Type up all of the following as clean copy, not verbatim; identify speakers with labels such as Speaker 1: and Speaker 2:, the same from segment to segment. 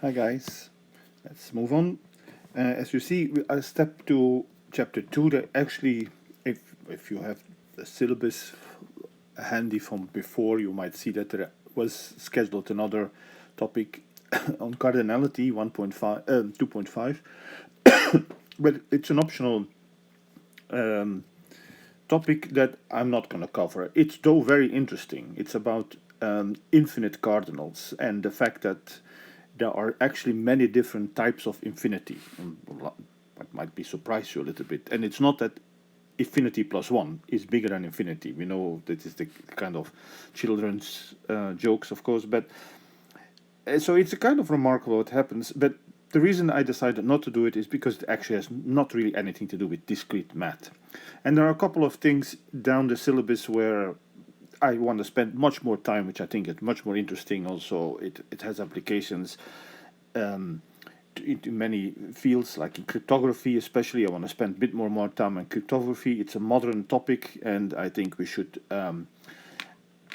Speaker 1: Hi guys, let's move on. As you see, I step to chapter 2 that actually, if you have the syllabus handy from before, you might see that there was scheduled another topic on cardinality 1.5, 2.5, but it's an optional topic that I'm not going to cover. It's though very interesting. It's about infinite cardinals and the fact that there are actually many different types of infinity. That might be surprise you a little bit. And it's not that infinity plus one is bigger than infinity. We know that is the kind of children's jokes, of course, but so it's a kind of remarkable what happens. But the reason I decided not to do it is because it actually has not really anything to do with discrete math. And there are a couple of things down the syllabus where I want to spend much more time, which I think is much more interesting. Also, it has applications into many fields, like in cryptography especially. I want to spend a bit more time on cryptography. It's a modern topic, and I think we should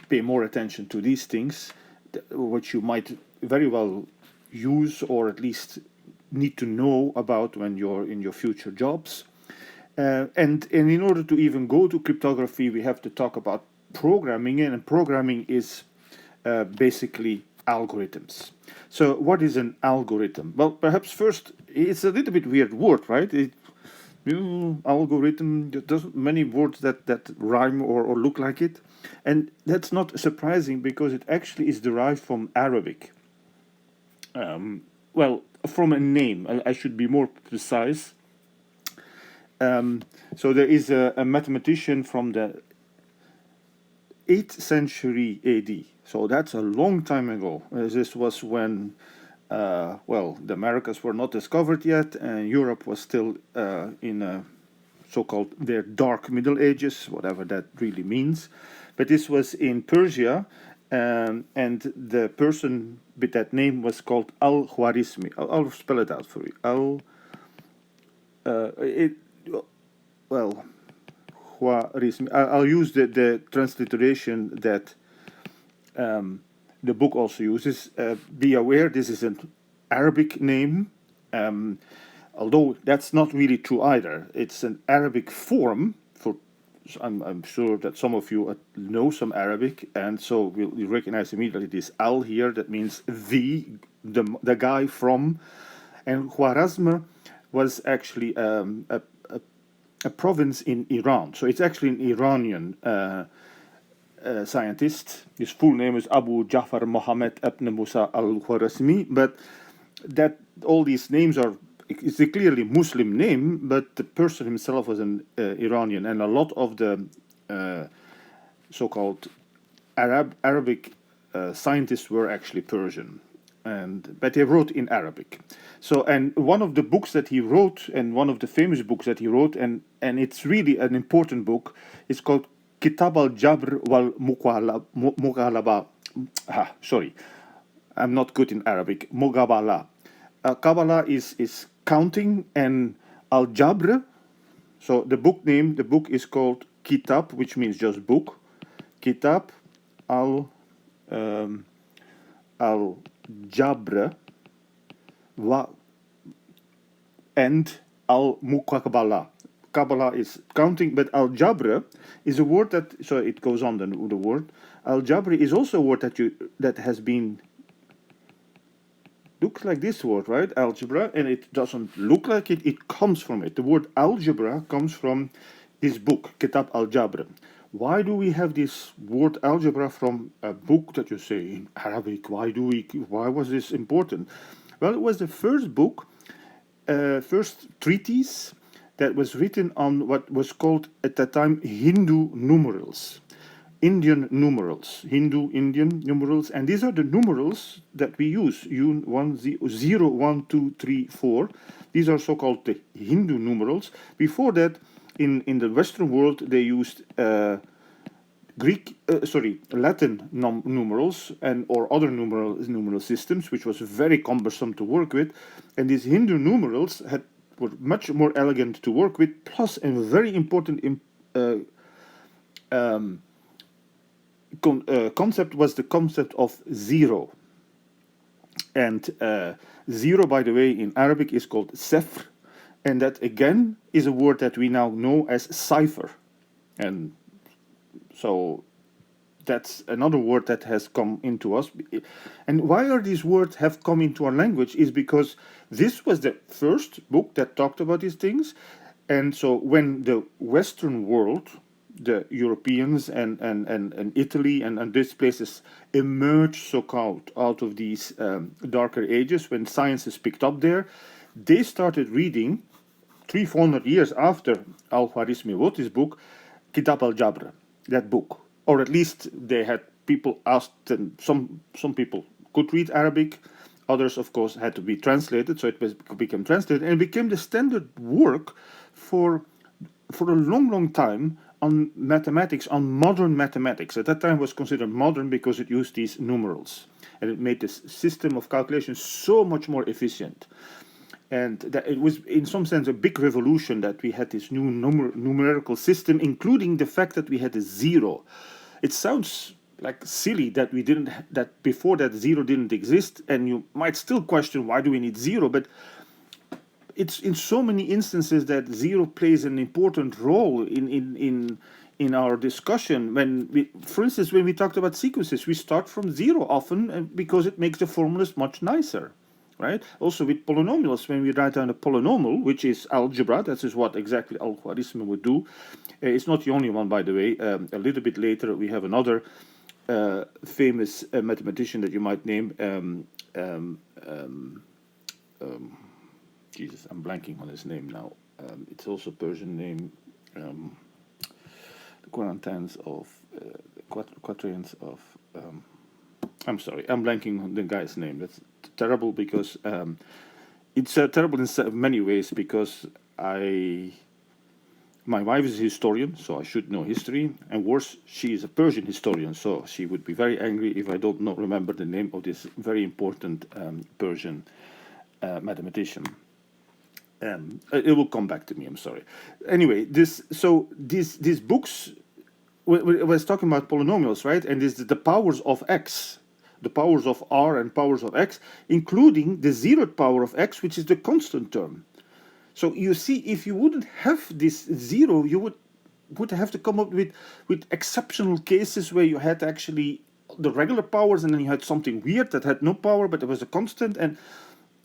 Speaker 1: pay more attention to these things, which you might very well use or at least need to know about when you're in your future jobs. And in order to even go to cryptography, we have to talk about programming, and programming is basically algorithms. So what is an algorithm? Well, perhaps first, it's a little bit weird word, right? Algorithm, there's many words that rhyme or look like it. And that's not surprising because it actually is derived from Arabic. Well, from a name, I should be more precise. So there is a mathematician from the 8th century AD. So that's a long time ago. This was when, well, the Americas were not discovered yet, and Europe was still in a so-called their dark Middle Ages, whatever that really means. But this was in Persia, and the person with that name was called Al-Khwarizmi. I'll spell it out for you. Well, Khwarizmi. I'll use the transliteration that the book also uses. Be aware, this is an Arabic name, although that's not really true either. It's an Arabic form. I'm sure that some of you know some Arabic, and so you recognize immediately this al here. That means the guy from, and Khwarazm was actually a province in Iran. So it's actually an Iranian scientist. His full name is Abu Ja'far Mohammed ibn Musa al-Khwarizmi, but that all these names are, it's a clearly Muslim name, but the person himself was an Iranian, and a lot of the so-called Arabic scientists were actually Persian, but they wrote in Arabic. So, and one of the books that he wrote, and one of the famous books that he wrote, and it's really an important book, is called Kitab al-Jabr wal Mughalaba. Sorry, I'm not good in Arabic. Mughabala. Kabbalah is counting, and al-Jabr. So the book is called Kitab, which means just book. Kitab al-Jabr and al-Muqabala. Kabbalah is counting, but al-Jabr is a word that, so it goes on the word. Al-Jabr is also a word that has been, looks like this word, right? Algebra, and it doesn't look like it, it comes from it. The word algebra comes from this book, Kitab al-Jabr. Why do we have this word algebra from a book that you say in Arabic? Why was this important? Well, it was the first book, first treatise that was written on what was called at that time Hindu numerals. Indian numerals, Hindu-Indian numerals, and these are the numerals that we use, 0, 1, 2, 3, 4. These are so-called the Hindu numerals. Before that, in the Western world, they used Latin numerals or other numeral systems, which was very cumbersome to work with. And these Hindu numerals were much more elegant to work with, plus a very important concept was the concept of zero. And zero, by the way, in Arabic is called sefr, and that again is a word that we now know as cipher. And so that's another word that has come into us. And why are these words have come into our language is because this was the first book that talked about these things. And so when the Western world, the Europeans and Italy and these places emerged so-called out of these darker ages, when science is picked up there, they started reading 300-400 years after Al-Khwarizmi wrote his book, Kitab al-Jabr, that book. Or at least they had people asked them, some people could read Arabic, others of course had to be translated, so it became translated, and it became the standard work for a long time on mathematics, on modern mathematics. At that time it was considered modern because it used these numerals, and it made this system of calculation so much more efficient. And that it was, in some sense, a big revolution that we had this new numerical system, including the fact that we had a zero. It sounds like silly that we didn't, that before that zero didn't exist, and you might still question why do we need zero, but it's in so many instances that zero plays an important role in our discussion. When we, for instance, when we talked about sequences, we start from zero often because it makes the formulas much nicer. Right? Also with polynomials, when we write down a polynomial, which is algebra, that is what exactly Al-Khwarizmi would do. It's not the only one, by the way. A little bit later, we have another famous mathematician that you might name. Jesus, I'm blanking on his name now. It's also a Persian name. The quaternions of quatrains of. I'm sorry, I'm blanking on the guy's name. That's terrible because it's terrible in many ways because my wife is a historian, so I should know history, and worse, she is a Persian historian, so she would be very angry if I don't not remember the name of this very important Persian mathematician. It will come back to me. I'm sorry. Anyway, these books. I was talking about polynomials, right? And this is the powers of x, the powers of r and powers of x, including the zeroth power of x, which is the constant term. So you see, if you wouldn't have this zero, you would have to come up with exceptional cases where you had actually the regular powers, and then you had something weird that had no power, but it was a constant, and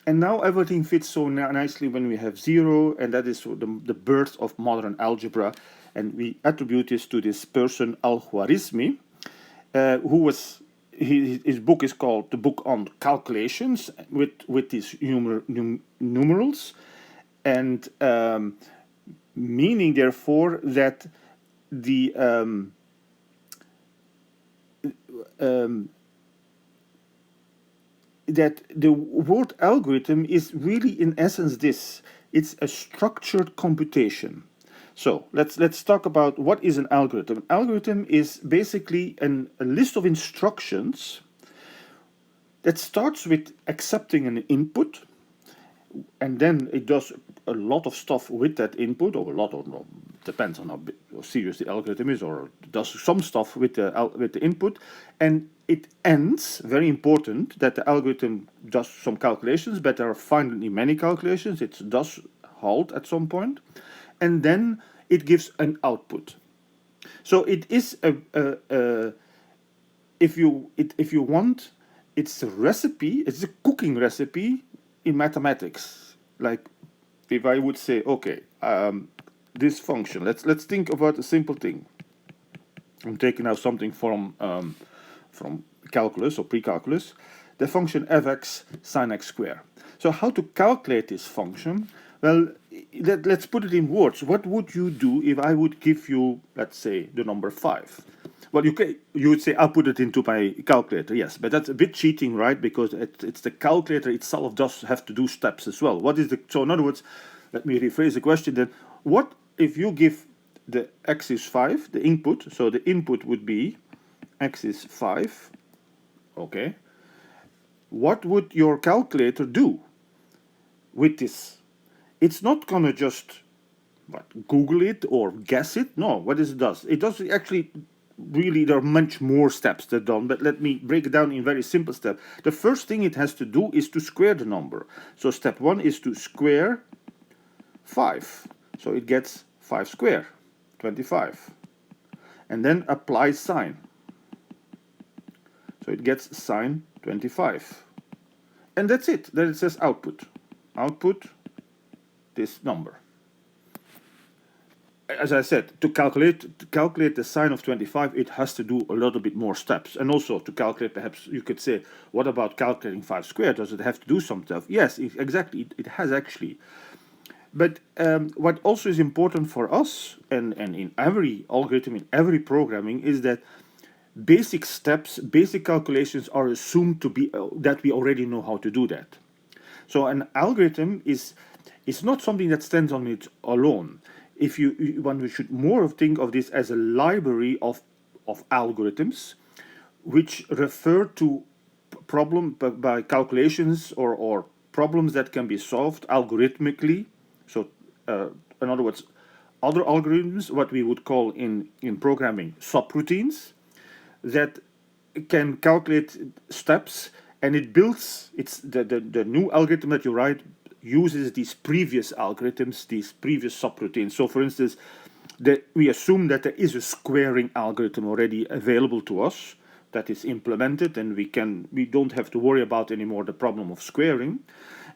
Speaker 1: now everything fits so nicely when we have zero, and that is the birth of modern algebra. And we attribute this to this person, Al-Khwarizmi, who was, his book is called The Book on Calculations, with these numerals, and meaning, therefore, that that the word algorithm is really, in essence, this. It's a structured computation. So let's talk about what is an algorithm. An algorithm is basically a list of instructions that starts with accepting an input, and then it does a lot of stuff with that input, or a lot, or no, depends on how serious the algorithm is, or does some stuff with the input, and it ends, very important, that the algorithm does some calculations, but there are finitely many calculations. It does halt at some point, and then it gives an output. So it is if you want, it's a recipe. It's a cooking recipe in mathematics. Like if I would say, okay, this function. Let's think about a simple thing. I'm taking now something from calculus or pre-calculus. The function fx sine x squared. So how to calculate this function? Well, let's put it in words. What would you do if I would give you, let's say, the number 5? Well, you would say, I'll put it into my calculator, yes. But that's a bit cheating, right? Because it's the calculator itself does have to do steps as well. So in other words, let me rephrase the question then. What if you give the x is 5, the input, so the input would be x is 5, okay. What would your calculator do with this? It's not going to just Google it or guess it. No, what it does? It does actually really, there are much more steps that are done, but let me break it down in very simple steps. The first thing it has to do is to square the number. So step 1 is to square 5. So it gets 5 square, 25. And then apply sign. So it gets sine 25. And that's it. Then it says output. Output this number. As I said, to calculate the sine of 25, it has to do a little bit more steps. And also to calculate, perhaps you could say, what about calculating 5 squared? Does it have to do some stuff? Yes, exactly. It has actually. But what also is important for us, and in every algorithm, in every programming, is that basic steps, basic calculations are assumed to be that we already know how to do that. So an algorithm is not something that stands on its alone. If one should more think of this as a library of algorithms, which refer to problem by calculations or problems that can be solved algorithmically. So, in other words, other algorithms, what we would call in programming subroutines, that can calculate steps, and it builds. It's the new algorithm that you write uses these previous algorithms, these previous subroutines. So, for instance, we assume that there is a squaring algorithm already available to us that is implemented, and we don't have to worry about anymore the problem of squaring.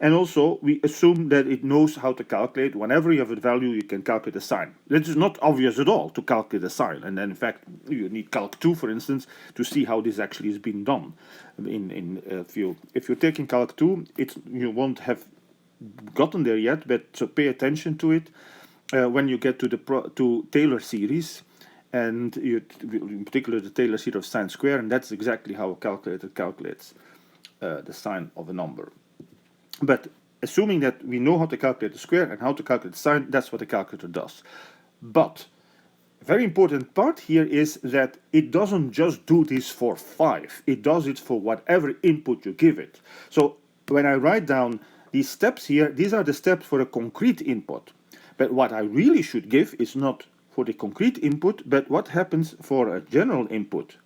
Speaker 1: And also, we assume that it knows how to calculate. Whenever you have a value, you can calculate a sign. That is not obvious at all, to calculate a sign. And then, in fact, you need Calc 2, for instance, to see how this actually is being done. If you're taking Calc 2, you won't have gotten there yet, but so pay attention to it when you get to to Taylor series, and in particular the Taylor series of sine square, and that's exactly how a calculator calculates the sign of a number. But assuming that we know how to calculate the square and how to calculate the sign, that's what the calculator does. But a very important part here is that it doesn't just do this for 5. It does it for whatever input you give it. So when I write down these steps here, these are the steps for a concrete input. But what I really should give is not for the concrete input, but what happens for a general input.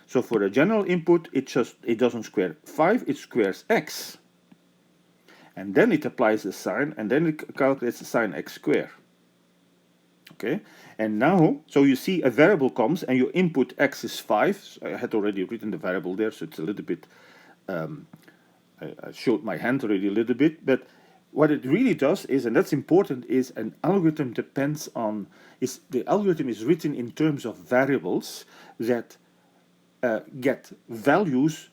Speaker 1: So for a general input, it doesn't square 5, it squares x. And then it applies the sign, and then it calculates the sine x squared. Okay, and now, so you see a variable comes, and your input x is 5. So I had already written the variable there, so it's a little bit, I showed my hand already a little bit, but what it really does is, and that's important, is an algorithm depends on, the algorithm is written in terms of variables that get values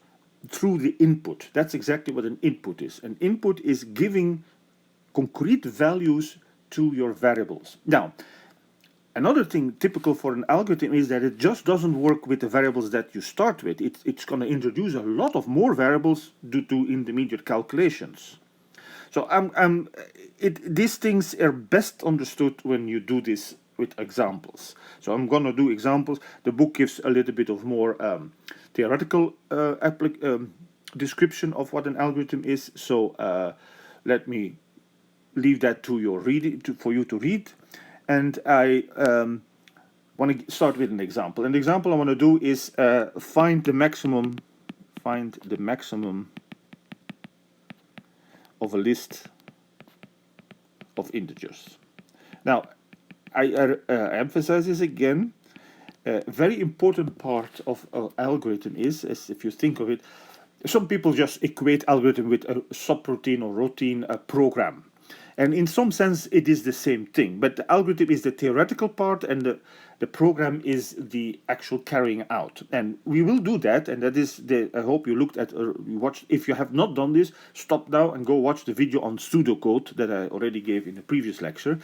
Speaker 1: through the input. That's exactly what an input is. An input is giving concrete values to your variables. Now, another thing typical for an algorithm is that it just doesn't work with the variables that you start with. It's going to introduce a lot of more variables due to intermediate calculations. So these things are best understood when you do this with examples. So I'm going to do examples. The book gives a little bit of more theoretical description of what an algorithm is. So let me leave that to your reading, for you to read. And I want to start with an example. And the example I want to do is find the maximum of a list of integers. Now, I emphasize this again. A very important part of an algorithm is, as if you think of it, some people just equate algorithm with a subroutine or routine, a program. And in some sense, it is the same thing. But the algorithm is the theoretical part, and the program is the actual carrying out. And we will do that. And that is I hope you looked at, you watched. If you have not done this, stop now and go watch the video on pseudocode that I already gave in the previous lecture,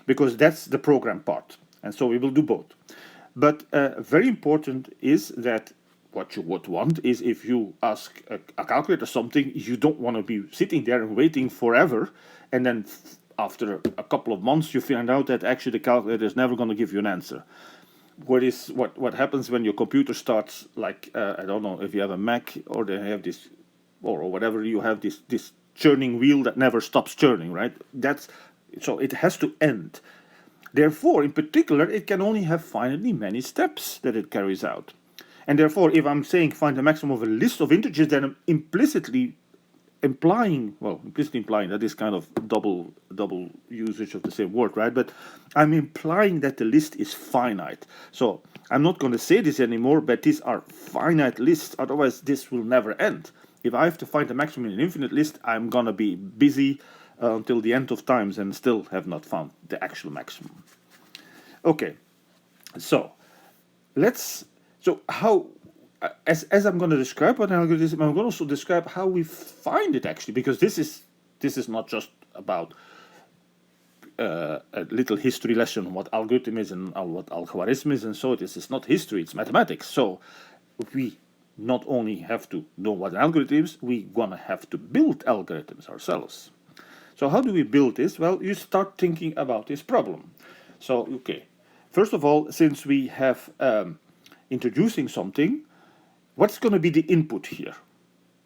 Speaker 1: because that's the program part. And so we will do both. But very important is that what you would want is, if you ask a calculator something, you don't want to be sitting there and waiting forever, and then after a couple of months you find out that actually the calculator is never going to give you an answer. What happens when your computer starts, like I don't know if you have a Mac or they have this, or whatever, you have this churning wheel that never stops churning, right? So it has to end. Therefore, in particular, it can only have finitely many steps that it carries out. And therefore, if I'm saying find the maximum of a list of integers, then I'm implicitly implying that is kind of double usage of the same word, right? But I'm implying that the list is finite. So I'm not going to say this anymore, but these are finite lists, otherwise this will never end. If I have to find the maximum in an infinite list, I'm going to be busy until the end of times and still have not found the actual maximum. Okay, so how, as I'm going to describe what an algorithm, I'm going to also describe how we find it actually, because this is not just about a little history lesson on what algorithm is and what algorithm is, and so this is not history, it's mathematics. So we not only have to know what an algorithm is, we're going to have to build algorithms ourselves. So how do we build this? Well, you start thinking about this problem. So, okay, first of all, since we have introducing something, what's going to be the input here?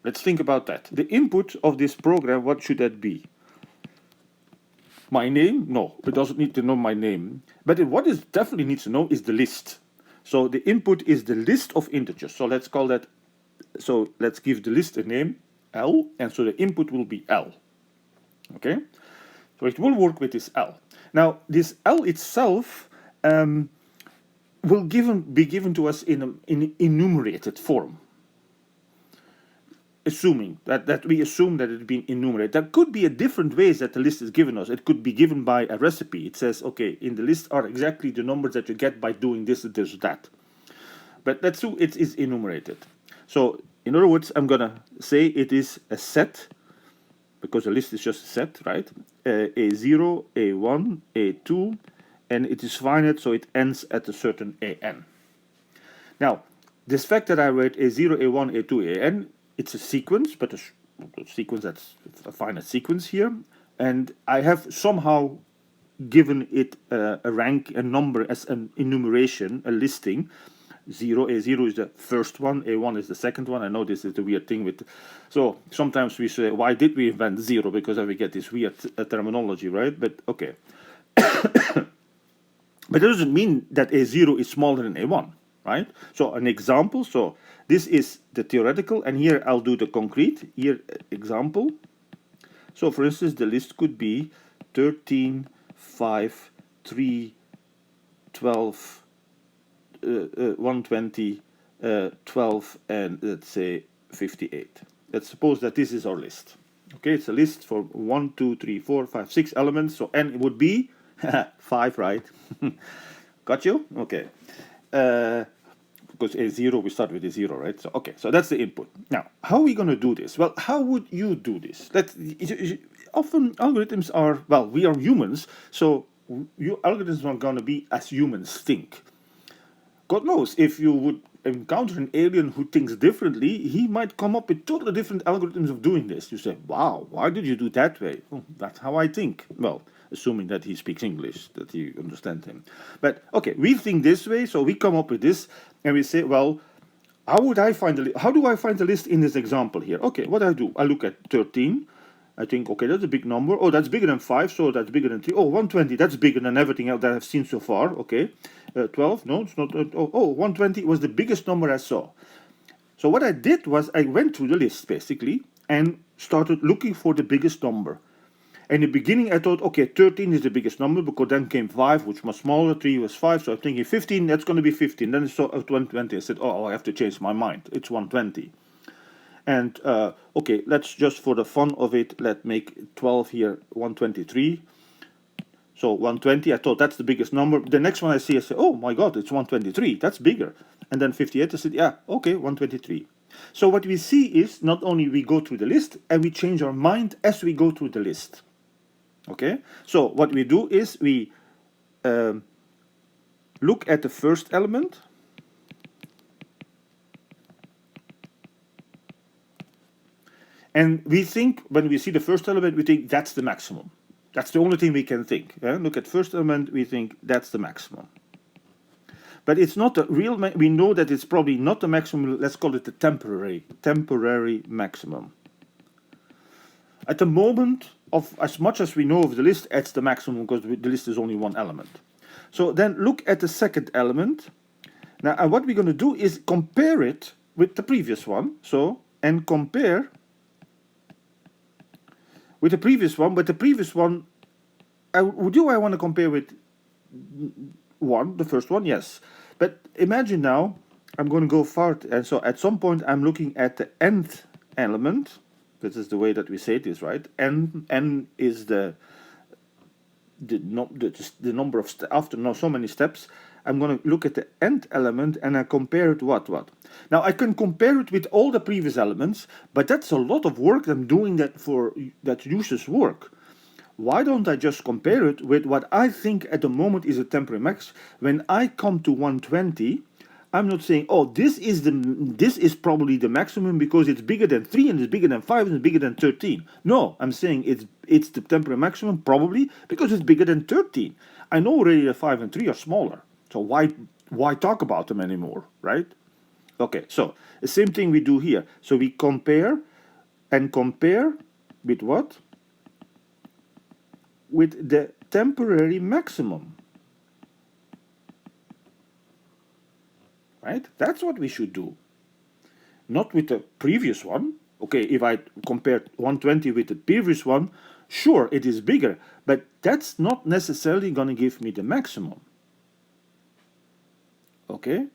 Speaker 1: Let's think about that. The input of this program, what should that be? My name? No, it doesn't need to know my name. But what it definitely needs to know is the list. So the input is the list of integers. So let's call that, so let's give the list a name, L, and so the input will be L. Okay? So it will work with this L. Now, this L itself will be given to us in an enumerated form. Assuming that we assume that it's been enumerated. There could be a different ways that the list is given us. It could be given by a recipe. It says, okay, in the list are exactly the numbers that you get by doing this, this, that. But let's do it is enumerated. So in other words, I'm gonna say it is a set, because a list is just a set, right? A0, A1, A2, and it is finite, so it ends at a certain AN. Now, this fact that I write A0, A1, A2, AN, it's a sequence, but a sequence that's a finite sequence here, and I have somehow given it a rank, a number as an enumeration, a listing. A0 is the first one, A1 is the second one. I know this is the weird thing with, so sometimes we say, why did we invent 0? Because we get this weird terminology, right? But okay. But that doesn't mean that A0 is smaller than A1, right? So an example, so this is the theoretical, and here I'll do the concrete. Here, example. So for instance, the list could be 13, 5, 3, 12, 120, 12, and let's say 58. Let's suppose that this is our list. Okay, it's a list for 1, 2, 3, 4, 5, 6 elements. So n would be 5, right? Got you? Okay. Because A0, we start with A0, right? So okay, so that's the input. Now, how are we going to do this? Well, how would you do this? Often algorithms are, well, we are humans, so algorithms are going to be as humans think. God knows, if you would encounter an alien who thinks differently, he might come up with totally different algorithms of doing this. You say, wow, why did you do it that way? Oh, that's how I think. Well, assuming that he speaks English, that you understand him. But okay, we think this way, so we come up with this, and we say, well, how do I find the list in this example here? Okay, what I do, I look at 13. I think, okay, that's a big number. Oh, that's bigger than 5, so that's bigger than 3. Oh, 120, that's bigger than everything else that I've seen so far. Okay, 12, no, it's not. 120 was the biggest number I saw. So what I did was I went through the list, basically, and started looking for the biggest number. In the beginning, I thought, okay, 13 is the biggest number, because then came 5, which was smaller, 3 was 5, so I'm thinking 15, that's going to be 15. Then I saw 120, I said, oh, I have to change my mind, it's 120. And, okay, let's just, for the fun of it, let's make 12 here 123. So 120, I thought that's the biggest number. The next one I see, I say, oh my god, it's 123, that's bigger. And then 58, I said, yeah, okay, 123. So what we see is, not only we go through the list, and we change our mind as we go through the list. Okay, so what we do is we look at the first element, and we think, when we see the first element, we think that's the maximum. That's the only thing we can think. Look at first element, we think that's the maximum. But it's not the real, we know that it's probably not the maximum, let's call it the temporary maximum. At the moment, of as much as we know of the list, it's the maximum, because the list is only one element. So then look at the second element. Now what we're going to do is compare it with the previous one. So, and compare with the previous one, but the previous one, do I want to compare with the first one? Yes. But imagine now, I'm going to go far, and so at some point I'm looking at the nth element. This is the way that we say this, right? N is the number of after so many steps. I'm going to look at the nth element and I compare it what. Now I can compare it with all the previous elements, but that's a lot of work. I'm doing that uses work. Why don't I just compare it with what I think at the moment is a temporary max? When I come to 120, I'm not saying, oh, this is probably the maximum because it's bigger than 3 and it's bigger than 5 and it's bigger than 13. No, I'm saying it's the temporary maximum probably because it's bigger than 13. I know already that 5 and 3 are smaller. So why talk about them anymore, right? Okay, so the same thing we do here. So we compare with what? With the temporary maximum. Right? That's what we should do. Not with the previous one. Okay, if I compare 120 with the previous one, sure, it is bigger, but that's not necessarily going to give me the maximum. Okay?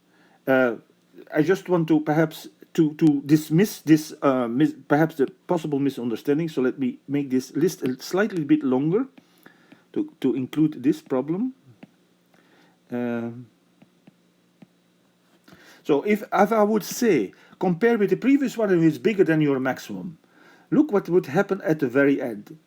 Speaker 1: I just want to perhaps to dismiss this perhaps the possible misunderstanding, so let me make this list a slightly bit longer to include this problem. So if I would say, compare with the previous one and it's bigger than your maximum, look what would happen at the very end.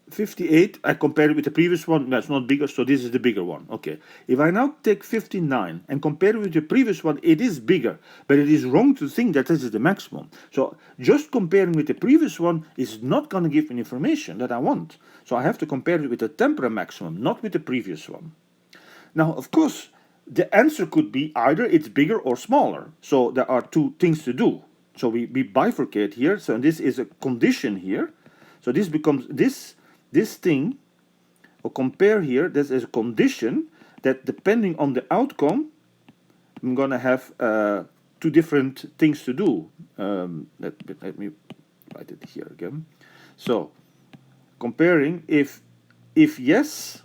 Speaker 1: 58, I compare it with the previous one, that's not bigger, so this is the bigger one. Okay, if I now take 59 and compare it with the previous one, it is bigger, but it is wrong to think that this is the maximum. So just comparing with the previous one is not going to give me information that I want. So I have to compare it with the temporary maximum, not with the previous one. Now, of course, the answer could be either it's bigger or smaller. So there are two things to do. So we bifurcate here. So this is a condition here. So this becomes this thing, or compare here, this is a condition that depending on the outcome, I'm going to have two different things to do. Let me write it here again. So comparing if yes,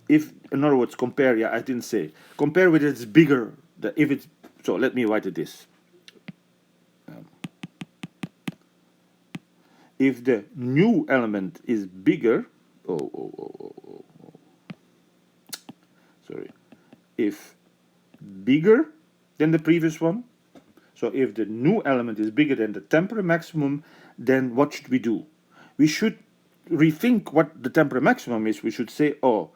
Speaker 1: if in other words compare, I didn't say compare with it's bigger, if it's, so let me write it this. If the new element is bigger, sorry, if bigger than the previous one, so if the new element is bigger than the temporary maximum, then what should we do? We should rethink what the temporary maximum is. We should say, oh,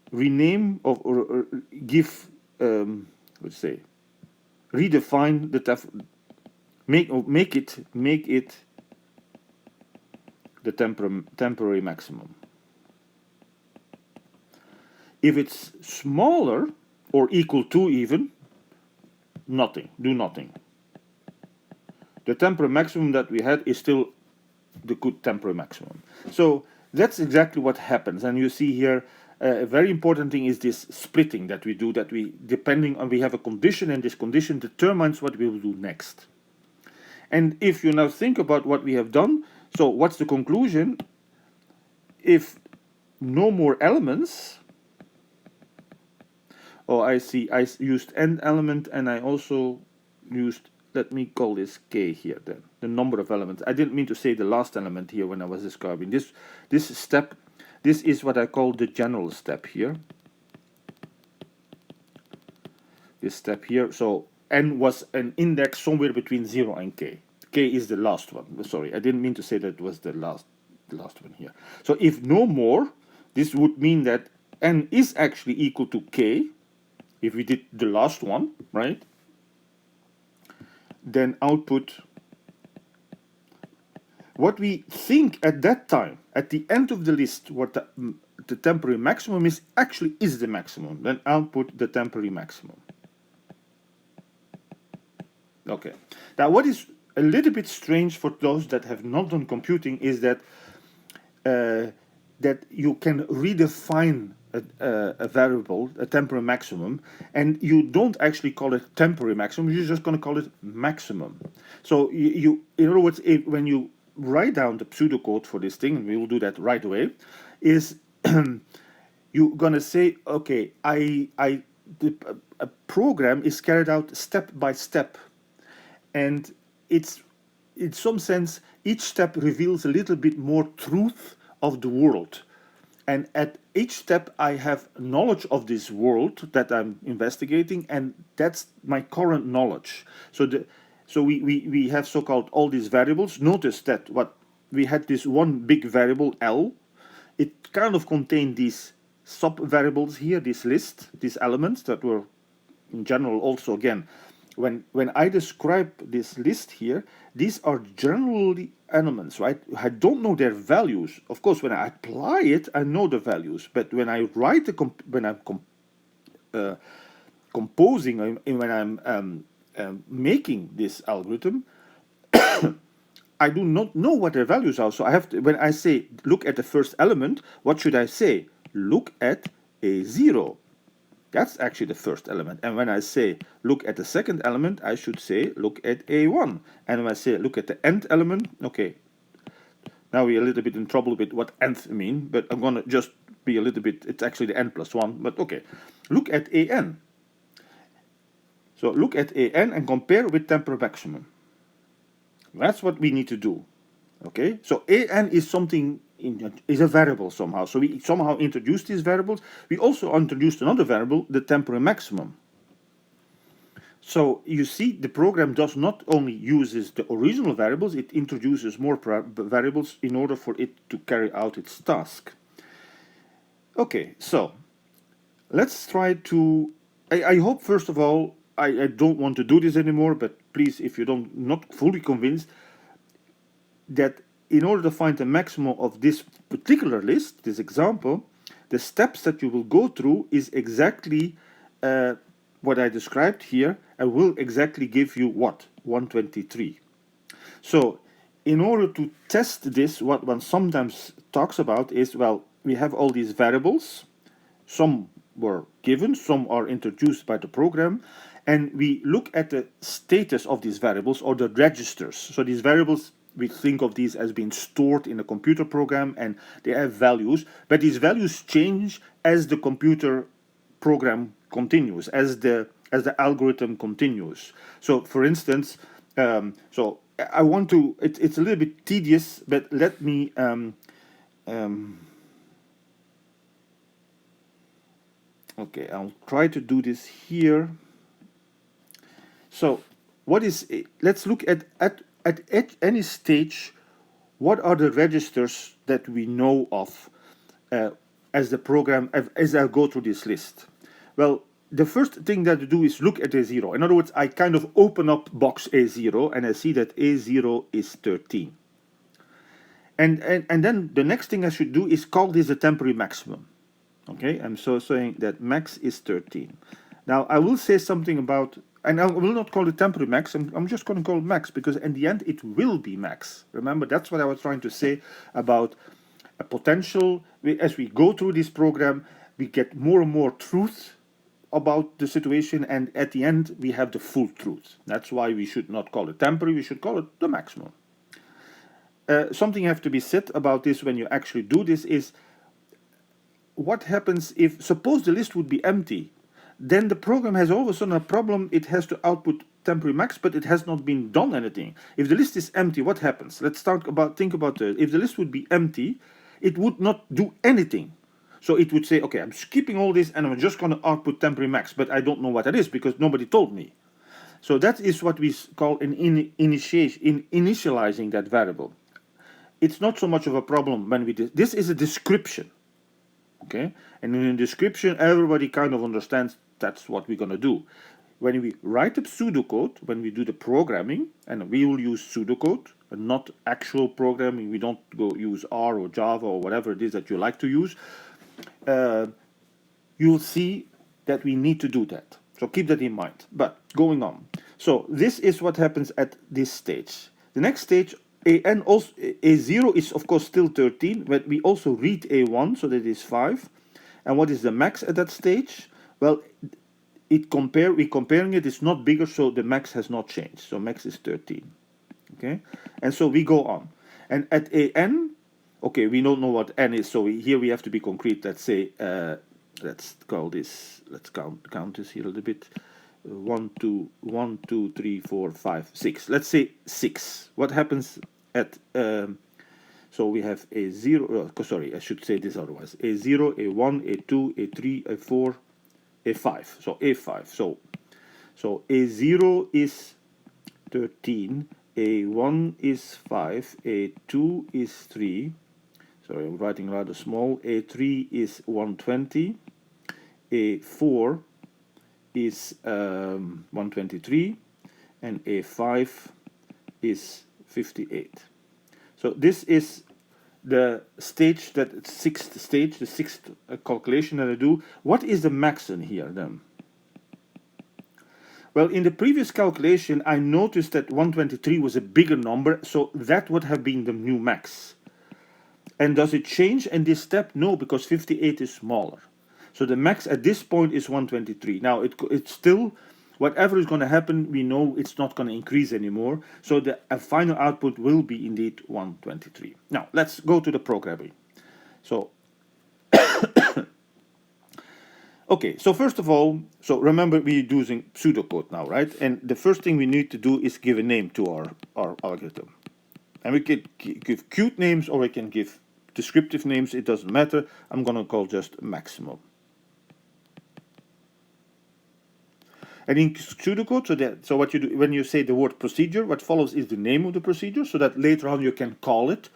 Speaker 1: rename or give, let's say, redefine the make it the temporary maximum. If it's smaller or equal to even, nothing, do nothing. The temporary maximum that we had is still the good temporary maximum. So that's exactly what happens. And you see here, a very important thing is this splitting that we do, that depending on, we have a condition and this condition determines what we will do next. And if you now think about what we have done, so what's the conclusion? If no more elements, I see I used n element and I also used, let me call this k here then, the number of elements. I didn't mean to say the last element here when I was describing this step. This is what I call the general step here. This step here, so n was an index somewhere between 0 and k. K is the last one. Sorry, I didn't mean to say that it was the last one here. So if no more, this would mean that n is actually equal to k, if we did the last one, right? Then output what we think at that time, at the end of the list, what the temporary maximum is, actually is the maximum. Then output the temporary maximum. Okay. Now what is a little bit strange for those that have not done computing is that that you can redefine a variable, a temporary maximum, and you don't actually call it temporary maximum, you're just going to call it maximum. So in other words, when you write down the pseudocode for this thing, and we will do that right away, is you're going to say, okay, a program is carried out step by step, and it's, in some sense, each step reveals a little bit more truth of the world. And at each step, I have knowledge of this world that I'm investigating, and that's my current knowledge. So we have so-called all these variables. Notice that what we had, this one big variable L. It kind of contained these sub-variables here, this list, these elements that were in general also, again, when I describe this list here, these are generally elements, right? I don't know their values. Of course, when I apply it, I know the values. But when I write when I'm composing, when I'm making this algorithm, I do not know what their values are. So I have to, when I say look at the first element, what should I say? Look at A0. That's actually the first element. And when I say look at the second element, I should say look at A1. And when I say look at the nth element, okay, now we're a little bit in trouble with what nth mean, but I'm going to just be a little bit, it's actually the n plus 1, but okay. Look at an. So look at an and compare with temporal maximum. That's what we need to do. Okay, so an is something, is a variable somehow. So we somehow introduced these variables. We also introduced another variable, the temporal maximum. So you see, the program does not only uses the original variables, it introduces more variables in order for it to carry out its task. Okay, so let's try to, I hope first of all, I don't want to do this anymore, but please, if you don't, not fully convinced, that in order to find the maximum of this particular list, this example, the steps that you will go through is exactly what I described here, and will exactly give you what? 123. So in order to test this, what one sometimes talks about is, well, we have all these variables. Some were given, some are introduced by the program, and we look at the status of these variables, or the registers. So these variables, we think of these as being stored in a computer program, and they have values, but these values change as the computer program continues, as the algorithm continues. So for instance, so I want to, it's a little bit tedious, but let me okay, I'll try to do this here. So what is, let's look at any stage, what are the registers that we know of as the program, as I go through this list? Well, the first thing that I do is look at A0. In other words, I kind of open up box A0 and I see that A0 is 13. And then the next thing I should do is call this a temporary maximum. Okay, I'm so saying that max is 13. Now I will say something about, and I will not call it temporary max, I'm just going to call it max, because in the end it will be max. Remember, that's what I was trying to say about a potential. As we go through this program, we get more and more truth about the situation, and at the end we have the full truth. That's why we should not call it temporary, we should call it the maximum. Something have to be said about this when you actually do this is, what happens if, suppose the list would be empty, then the program has all of a sudden a problem. It has to output temporary max, but it has not been done anything. If the list is empty, what happens? Let's think about if the list would be empty, it would not do anything. So it would say, okay, I'm skipping all this and I'm just going to output temporary max, but I don't know what that is because nobody told me. So that is what we call an initializing that variable. It's not so much of a problem when we do. This is a description. Okay, and in a description, everybody kind of understands that's what we're going to do. When we write the pseudocode, when we do the programming, and we will use pseudocode, and not actual programming, we don't go use R or Java or whatever it is that you like to use, you'll see that we need to do that. So keep that in mind. But going on. So this is what happens at this stage. The next stage, A0 is of course still 13, but we also read A1, so that is 5. And what is the max at that stage? Well, we're comparing it, it's not bigger, so the max has not changed. So max is 13. Okay, and so we go on. And at an, okay, we don't know what n is, so here we have to be concrete. Let's say, let's call this, let's count this here a little bit. 1, 2, 1, 2, 3, 4, 5, 6. Let's say 6. What happens at, so we have a 0, sorry, I should say this otherwise. A 0, a 1, a 2, a 3, a 4, a 5. So a5. So a 0 is 13, a 1 is 5, a 2 is 3. Sorry, I'm writing rather small. A 3 is 120, a 4 is 123, and a 5 is 58. So this is the stage, that sixth stage, the sixth calculation that I do. What is the max in here then? Well, in the previous calculation, I noticed that 123 was a bigger number, so that would have been the new max. And does it change in this step? No, because 58 is smaller. So the max at this point is 123. Now, it's still, whatever is going to happen, we know it's not going to increase anymore. So the final output will be indeed 123. Now, let's go to the programming. So, okay, so first of all, so remember we're using pseudocode now, right? And the first thing we need to do is give a name to our algorithm. And we can give cute names or we can give descriptive names, it doesn't matter. I'm going to call just maximum. And in pseudocode, so what you do when you say the word procedure, what follows is the name of the procedure, so that later on you can call it.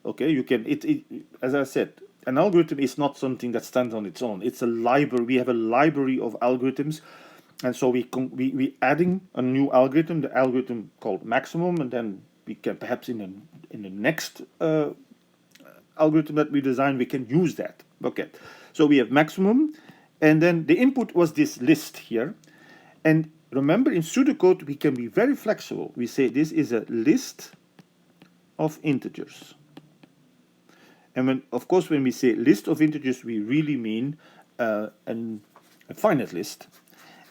Speaker 1: Okay, you can. As I said, an algorithm is not something that stands on its own. It's a library. We have a library of algorithms, and so we adding a new algorithm, the algorithm called maximum, and then we can perhaps in the next algorithm that we design, we can use that. Okay, so we have maximum, and then the input was this list here. And remember, in pseudocode, we can be very flexible. We say this is a list of integers. And of course, when we say list of integers, we really mean a finite list.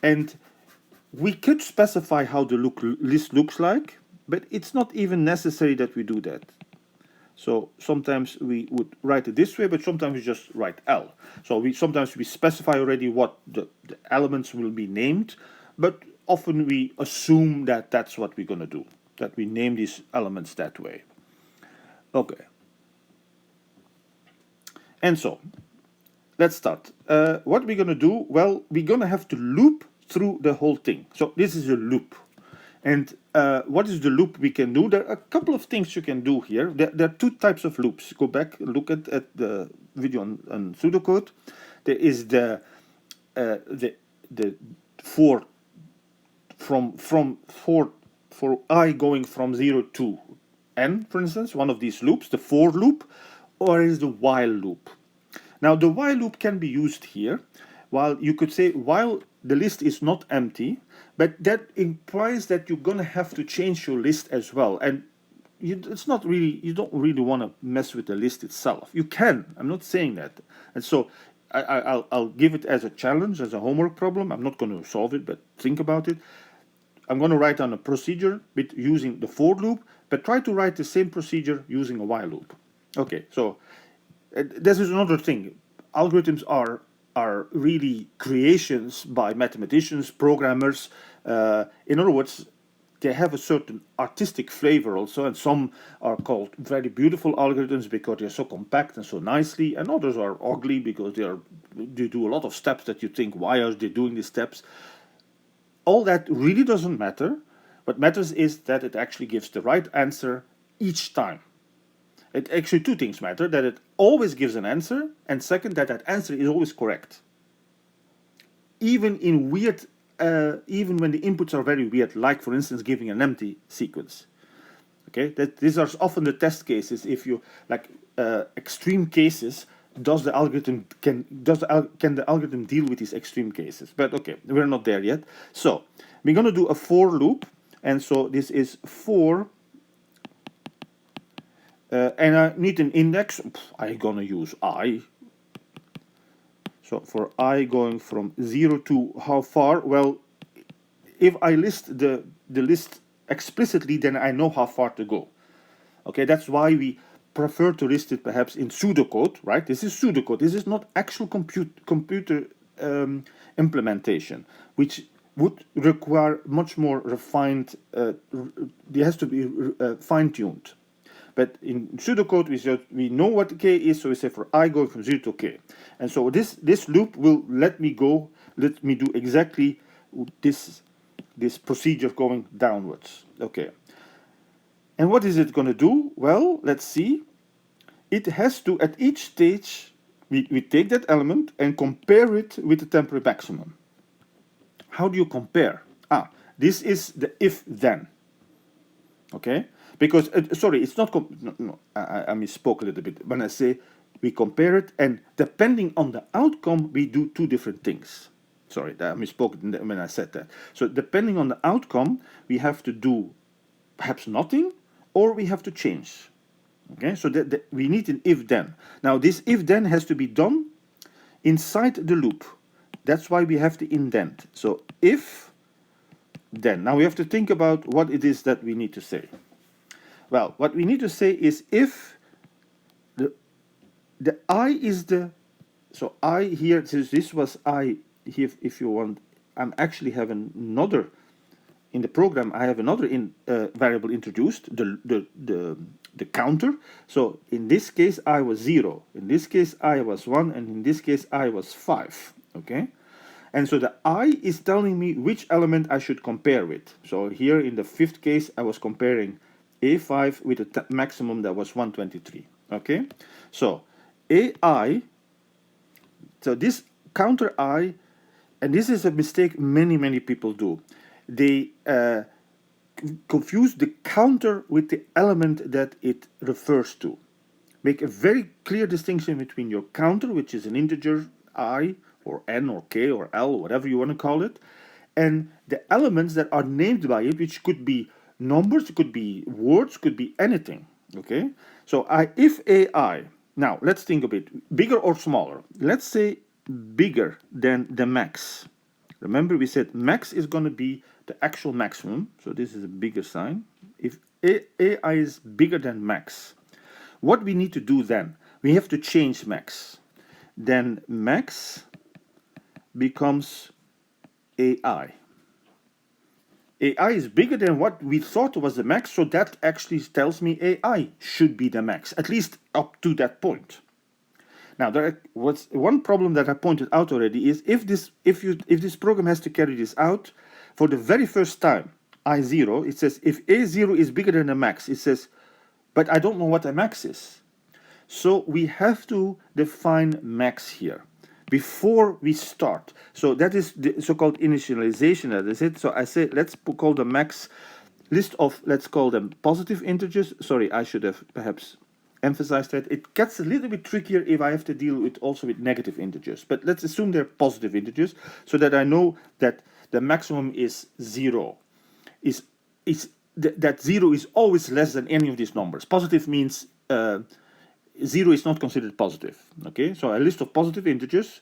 Speaker 1: And we could specify how the list looks like, but it's not even necessary that we do that. So sometimes we would write it this way, but sometimes we just write L. So sometimes we specify already what the elements will be named, but often we assume that that's what we're going to do, that we name these elements that way. Okay. And so, let's start. What we're going to do, well, we're going to have to loop through the whole thing. So this is a loop. And what is the loop we can do? There are a couple of things you can do here. There are two types of loops. Go back and look at the video on pseudocode. There is the for I going from 0 to n, for instance, one of these loops, the for loop, or is the while loop. Now the while loop can be used here, while you could say while the list is not empty, but that implies that you're going to have to change your list as well. And it's not really, you don't really want to mess with the list itself. You can, I'm not saying that. And so I'll give it as a challenge, as a homework problem. I'm not going to solve it, but think about it. I'm going to write down a procedure using the for loop, but try to write the same procedure using a while loop. Okay, so this is another thing. Algorithms are really creations by mathematicians, programmers. In other words, they have a certain artistic flavor also, and some are called very beautiful algorithms because they're so compact and so nicely, and others are ugly because they do a lot of steps that you think, why are they doing these steps? All that really doesn't matter. What matters is that it actually gives the right answer each time. It actually, two things matter: that it always gives an answer, and second, that answer is always correct. Even in weird, even when the inputs are very weird, like for instance giving an empty sequence. Okay, these are often the test cases. If you like extreme cases, can the algorithm deal with these extreme cases? But okay, we're not there yet. So we're going to do a for loop, and so this is for. And I need an index. I'm gonna use I. So for I going from 0 to how far? Well, if I list the list explicitly, then I know how far to go. Okay, that's why we prefer to list it perhaps in pseudocode, right? This is pseudocode. This is not actual computer implementation, which would require much more refined. It has to be fine-tuned. But in pseudocode, we know what k is, so we say for I going from 0 to k. And so this loop will let me do exactly this procedure going downwards. Okay. And what is it going to do? Well, let's see. It has to, at each stage, we take that element and compare it with the temporary maximum. How do you compare? This is the if-then. Okay? Because, sorry, it's not, I misspoke a little bit. When I say we compare it, and depending on the outcome, we do two different things. Sorry, I misspoke when I said that. So depending on the outcome, we have to do perhaps nothing, or we have to change. Okay, so we need an if-then. Now, this if-then has to be done inside the loop. That's why we have the indent. So if, then. Now we have to think about what it is that we need to say. Well, what we need to say is if the I is the, so I here, since this was I here, if you want, I'm actually having another, in the program I have another variable introduced, the counter. So in this case I was 0, in this case I was 1, and in this case I was 5. Okay, and so the I is telling me which element I should compare with. So here in the fifth case I was comparing A5 with a maximum that was 123. Okay, so AI, so this counter I, and this is a mistake many people do. They confuse the counter with the element that it refers to. Make a very clear distinction between your counter, which is an integer I or n or k or l, whatever you want to call it, and the elements that are named by it, which could be numbers, could be words, could be anything. Okay, so if AI, now let's think of it, bigger or smaller. Let's say bigger than the max. Remember we said max is going to be the actual maximum, so this is a bigger sign. If AI is bigger than max, what we need to do then? We have to change max. Then max becomes AI. AI is bigger than what we thought was the max, so that actually tells me AI should be the max, at least up to that point. Now, there was one problem that I pointed out already is if this program has to carry this out, for the very first time, I0, it says if A0 is bigger than the max, it says, but I don't know what the max is. So we have to define max here before we start. So that is the so-called initialization, that is it. So I say, let's call the max list of, let's call them positive integers. Sorry, I should have perhaps emphasized that. It gets a little bit trickier if I have to deal with also with negative integers. But let's assume they're positive integers so that I know that the maximum is 0. That 0 is always less than any of these numbers. Positive means 0 is not considered positive. Okay, so a list of positive integers,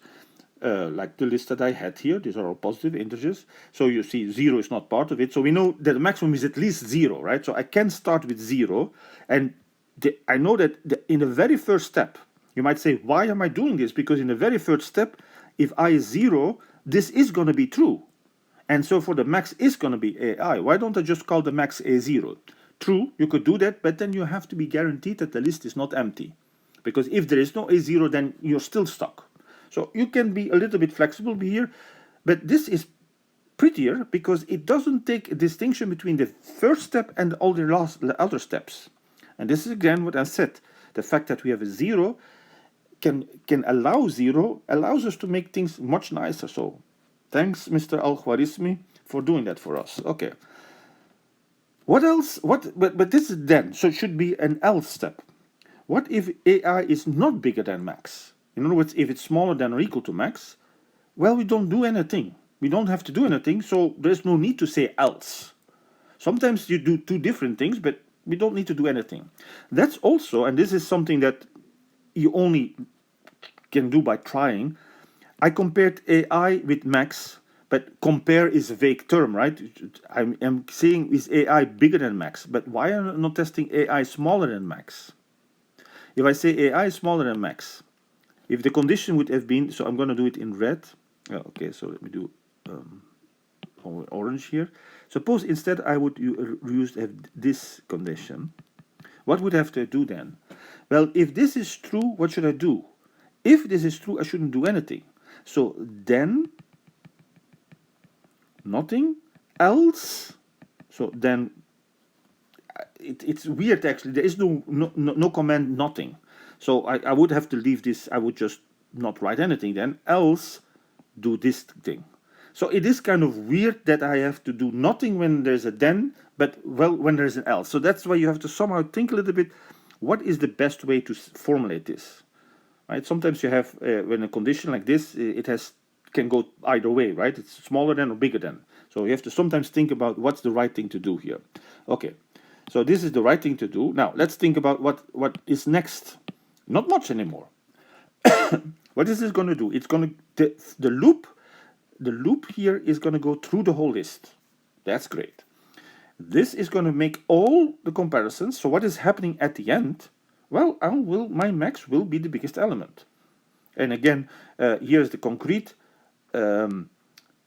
Speaker 1: like the list that I had here, these are all positive integers. So you see 0 is not part of it. So we know that the maximum is at least 0, right? So I can start with 0. And I know that in the very first step, you might say, why am I doing this? Because in the very first step, if I is 0, this is going to be true. And so for the max is going to be AI. Why don't I just call the max A0? True, you could do that, but then you have to be guaranteed that the list is not empty. Because if there is no A0, then you're still stuck. So you can be a little bit flexible here, but this is prettier because it doesn't take a distinction between the first step and all the other steps. And this is again what I said. The fact that we have a 0 can allow 0 allows us to make things much nicer. So thanks, Mr. Al-Khwarizmi, for doing that for us. Okay. What else? But this is then, so it should be an else step. What if AI is not bigger than max? In other words, if it's smaller than or equal to max, well, we don't do anything. We don't have to do anything, so there's no need to say else. Sometimes you do two different things, but we don't need to do anything. That's also, and this is something that you only can do by trying, I compared AI with Max, but compare is a vague term, right? I'm saying is AI bigger than Max, but why am I not testing AI smaller than Max? If I say AI is smaller than Max, if the condition would have been, so I'm going to do it in red. Okay, so let me do orange here. Suppose instead I would use this condition. What would I have to do then? Well, if this is true, what should I do? If this is true, I shouldn't do anything. So then nothing else. So then it's weird actually. There is no command nothing. So I would have to leave this. I would just not write anything then. Else do this thing. So it is kind of weird that I have to do nothing when there's a then, but well when there's an else. So that's why you have to somehow think a little bit. What is the best way to formulate this? Right? Sometimes you have when a condition like this, can go either way, right? It's smaller than or bigger than. So you have to sometimes think about what's the right thing to do here. Okay, so this is the right thing to do. Now let's think about what is next. Not much anymore. What is this going to do? It's going to the loop here is going to go through the whole list. That's great. This is going to make all the comparisons. So what is happening at the end? Well, my max will be the biggest element. And again, here's the concrete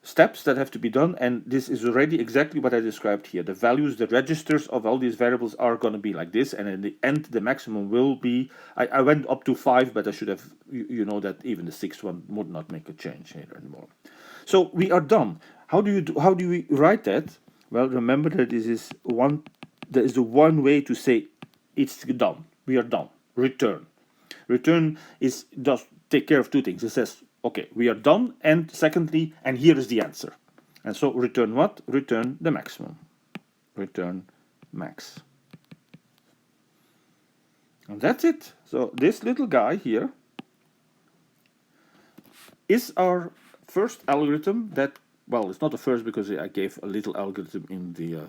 Speaker 1: steps that have to be done, and this is already exactly what I described here. The values, the registers of all these variables are going to be like this, and in the end, the maximum will be. I went up to 5, but I should have. You know that even the 6th one would not make a change here anymore. So we are done. How do we write that? Well, remember that this is one. There is the one way to say it's done. We are done. Return. Return does take care of two things. It says, okay, we are done, and secondly, and here is the answer. And so return what? Return the maximum. Return max. And that's it. So this little guy here is our first algorithm that, well, it's not the first because I gave a little algorithm in the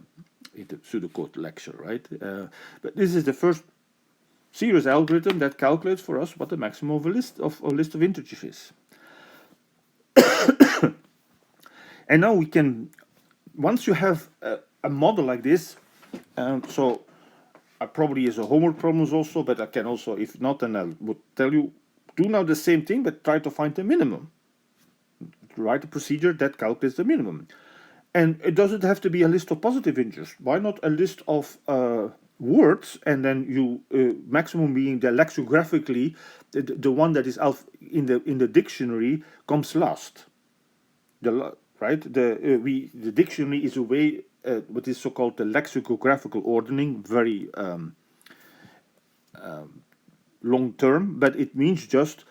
Speaker 1: pseudocode lecture, right? But this is the first serious algorithm that calculates for us what the maximum of a list of integers is. And now we can, once you have a model like this, so probably is a homework problems also, but I can also, if not, then I would tell you, do now the same thing, but try to find the minimum. Write a procedure that calculates the minimum. And it doesn't have to be a list of positive integers. Why not a list of words, and then you maximum being the lexicographically the one that is in the dictionary comes last. The dictionary is a way what is so-called the lexicographical ordering, very long term, but it means just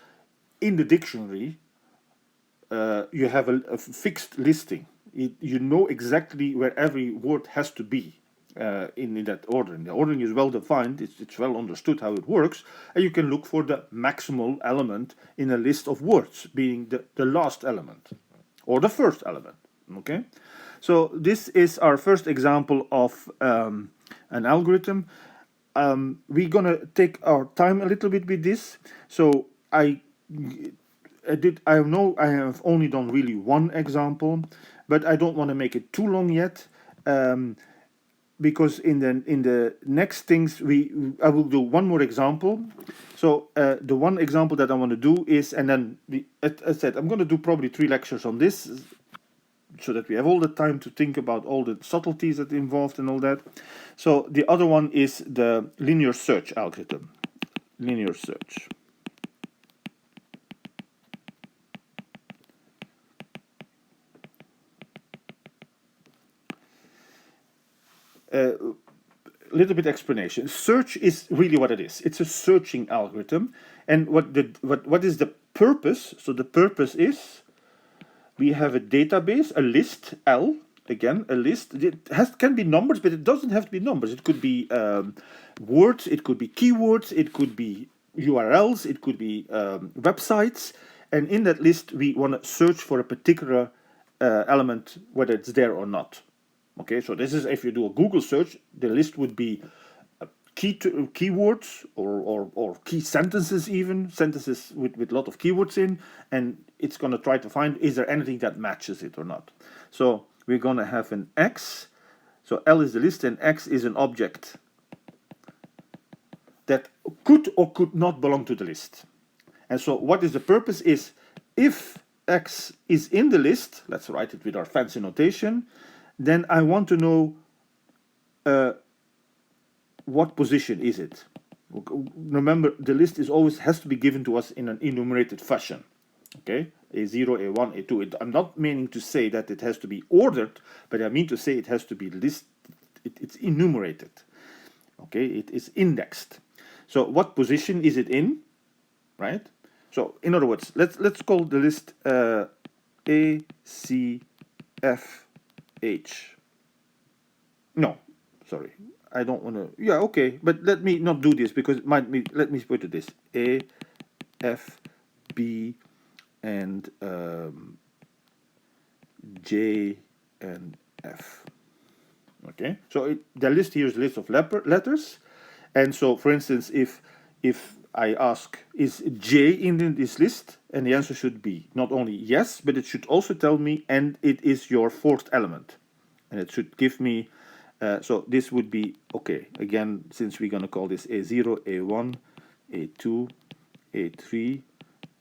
Speaker 1: in the dictionary you have a fixed listing. You know exactly where every word has to be in that ordering. The ordering is well defined, it's well understood how it works, and you can look for the maximal element in a list of words, being the last element or the first element. Okay, so this is our first example of an algorithm. We're gonna take our time a little bit with this. So I know I have only done really one example, but I don't want to make it too long yet, because in the next things I will do one more example. So the one example that I want to do is, and then as I said, I'm going to do probably 3 lectures on this, so that we have all the time to think about all the subtleties that are involved and all that. So the other one is the linear search algorithm. Linear search. Little bit explanation. Search is really what it is. It's a searching algorithm, and what is the purpose? So the purpose is we have a database, a list, L, again, a list. It can be numbers, but it doesn't have to be numbers. It could be words, it could be keywords, it could be URLs, it could be websites. And in that list, we want to search for a particular element, whether it's there or not. Okay, so this is if you do a Google search, the list would be keywords or key sentences, even sentences with a lot of keywords in, and it's going to try to find, is there anything that matches it or not. So we're going to have an X. So L is the list and X is an object that could or could not belong to the list. And so what is the purpose is, if X is in the list, let's write it with our fancy notation, then I want to know what position is it. Remember, the list is always has to be given to us in an enumerated fashion. Okay, A0, A1, A2. I'm not meaning to say that it has to be ordered, but I mean to say it has to be it's enumerated. Okay, it is indexed. So what position is it in, right? So in other words, let's call the list A, C, F, H. No, sorry, I don't want to. Yeah, okay, but let me not do this because it might be. Let me put it this: A, F, B, and J and F. Okay, so the list here is a list of letters, and so for instance, if I ask, is J in this list, and the answer should be not only yes, but it should also tell me, and it is your fourth element, and it should give me. So this would be okay. Again, since we're gonna call this A0, A1, A2, A3,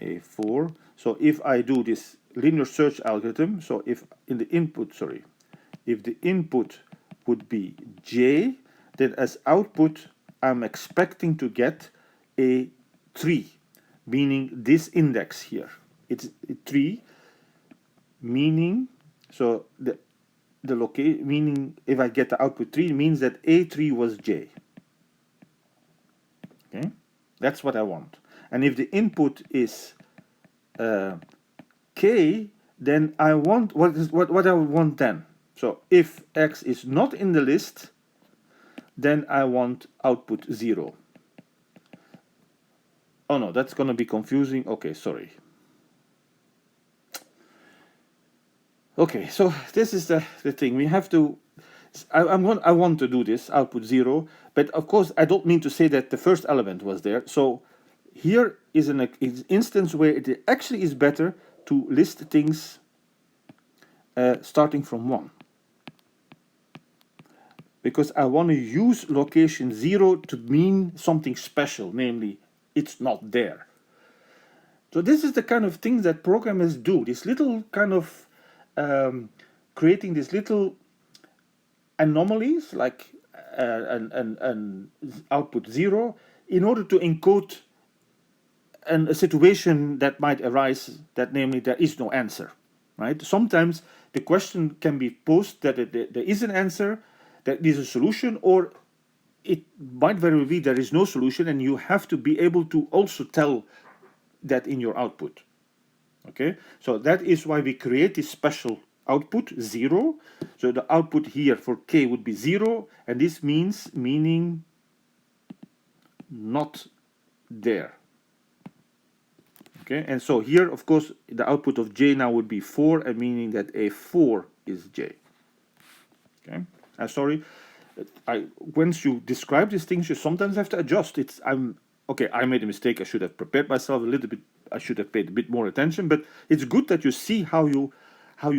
Speaker 1: A4. So if I do this linear search algorithm, so if in the input, sorry, if the input would be J, then as output I'm expecting to get a 3, meaning this index here. It's a 3, meaning, so the location, meaning if I get the output 3, means that A3 was J. Okay, that's what I want. And if the input is K, then I want what I would want then. So if X is not in the list, then I want output 0. Oh no, that's going to be confusing. Okay, sorry. Okay, so this is the thing. We have to. I want to do this output 0, but of course I don't mean to say that the first element was there. So here is an instance where it actually is better to list things starting from 1. Because I want to use location 0 to mean something special, namely, it's not there. So this is the kind of things that programmers do, this little kind of creating these little anomalies, like an output 0, in order to encode a situation that might arise, that namely there is no answer, right? Sometimes the question can be posed that there is an answer, that is a solution, or it might very well be there is no solution, and you have to be able to also tell that in your output. Okay, so that is why we create this special output 0. So the output here for K would be 0, and this meaning not there. Okay, and so here, of course, the output of J now would be 4, and meaning that A4 is J. Okay. Sorry, once you describe these things, you sometimes have to adjust. Okay, I made a mistake. I should have prepared myself a little bit. I should have paid a bit more attention. But it's good that you see how you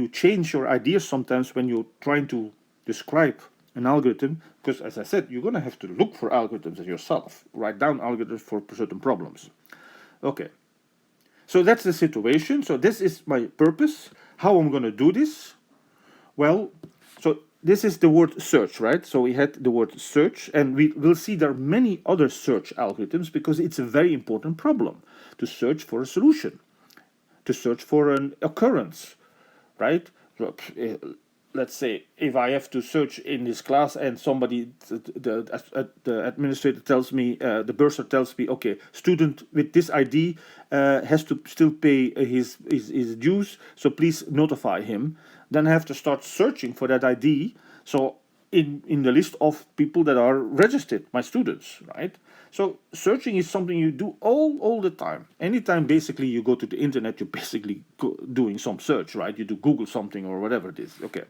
Speaker 1: change your ideas sometimes when you're trying to describe an algorithm. Because as I said, you're going to have to look for algorithms yourself. Write down algorithms for certain problems. Okay, so that's the situation. So this is my purpose. How I'm going to do this? Well, so this is the word search, right? So we had the word search, and we will see there are many other search algorithms because it's a very important problem to search for a solution, to search for an occurrence, right? Let's say if I have to search in this class and somebody, the administrator tells me, the bursar tells me, okay, student with this ID has to still pay his dues, so please notify him. Then I have to start searching for that ID. So in the list of people that are registered, my students, right? So searching is something you do all the time. Anytime basically you go to the internet, you're basically doing some search, right? You do Google something or whatever it is. Okay.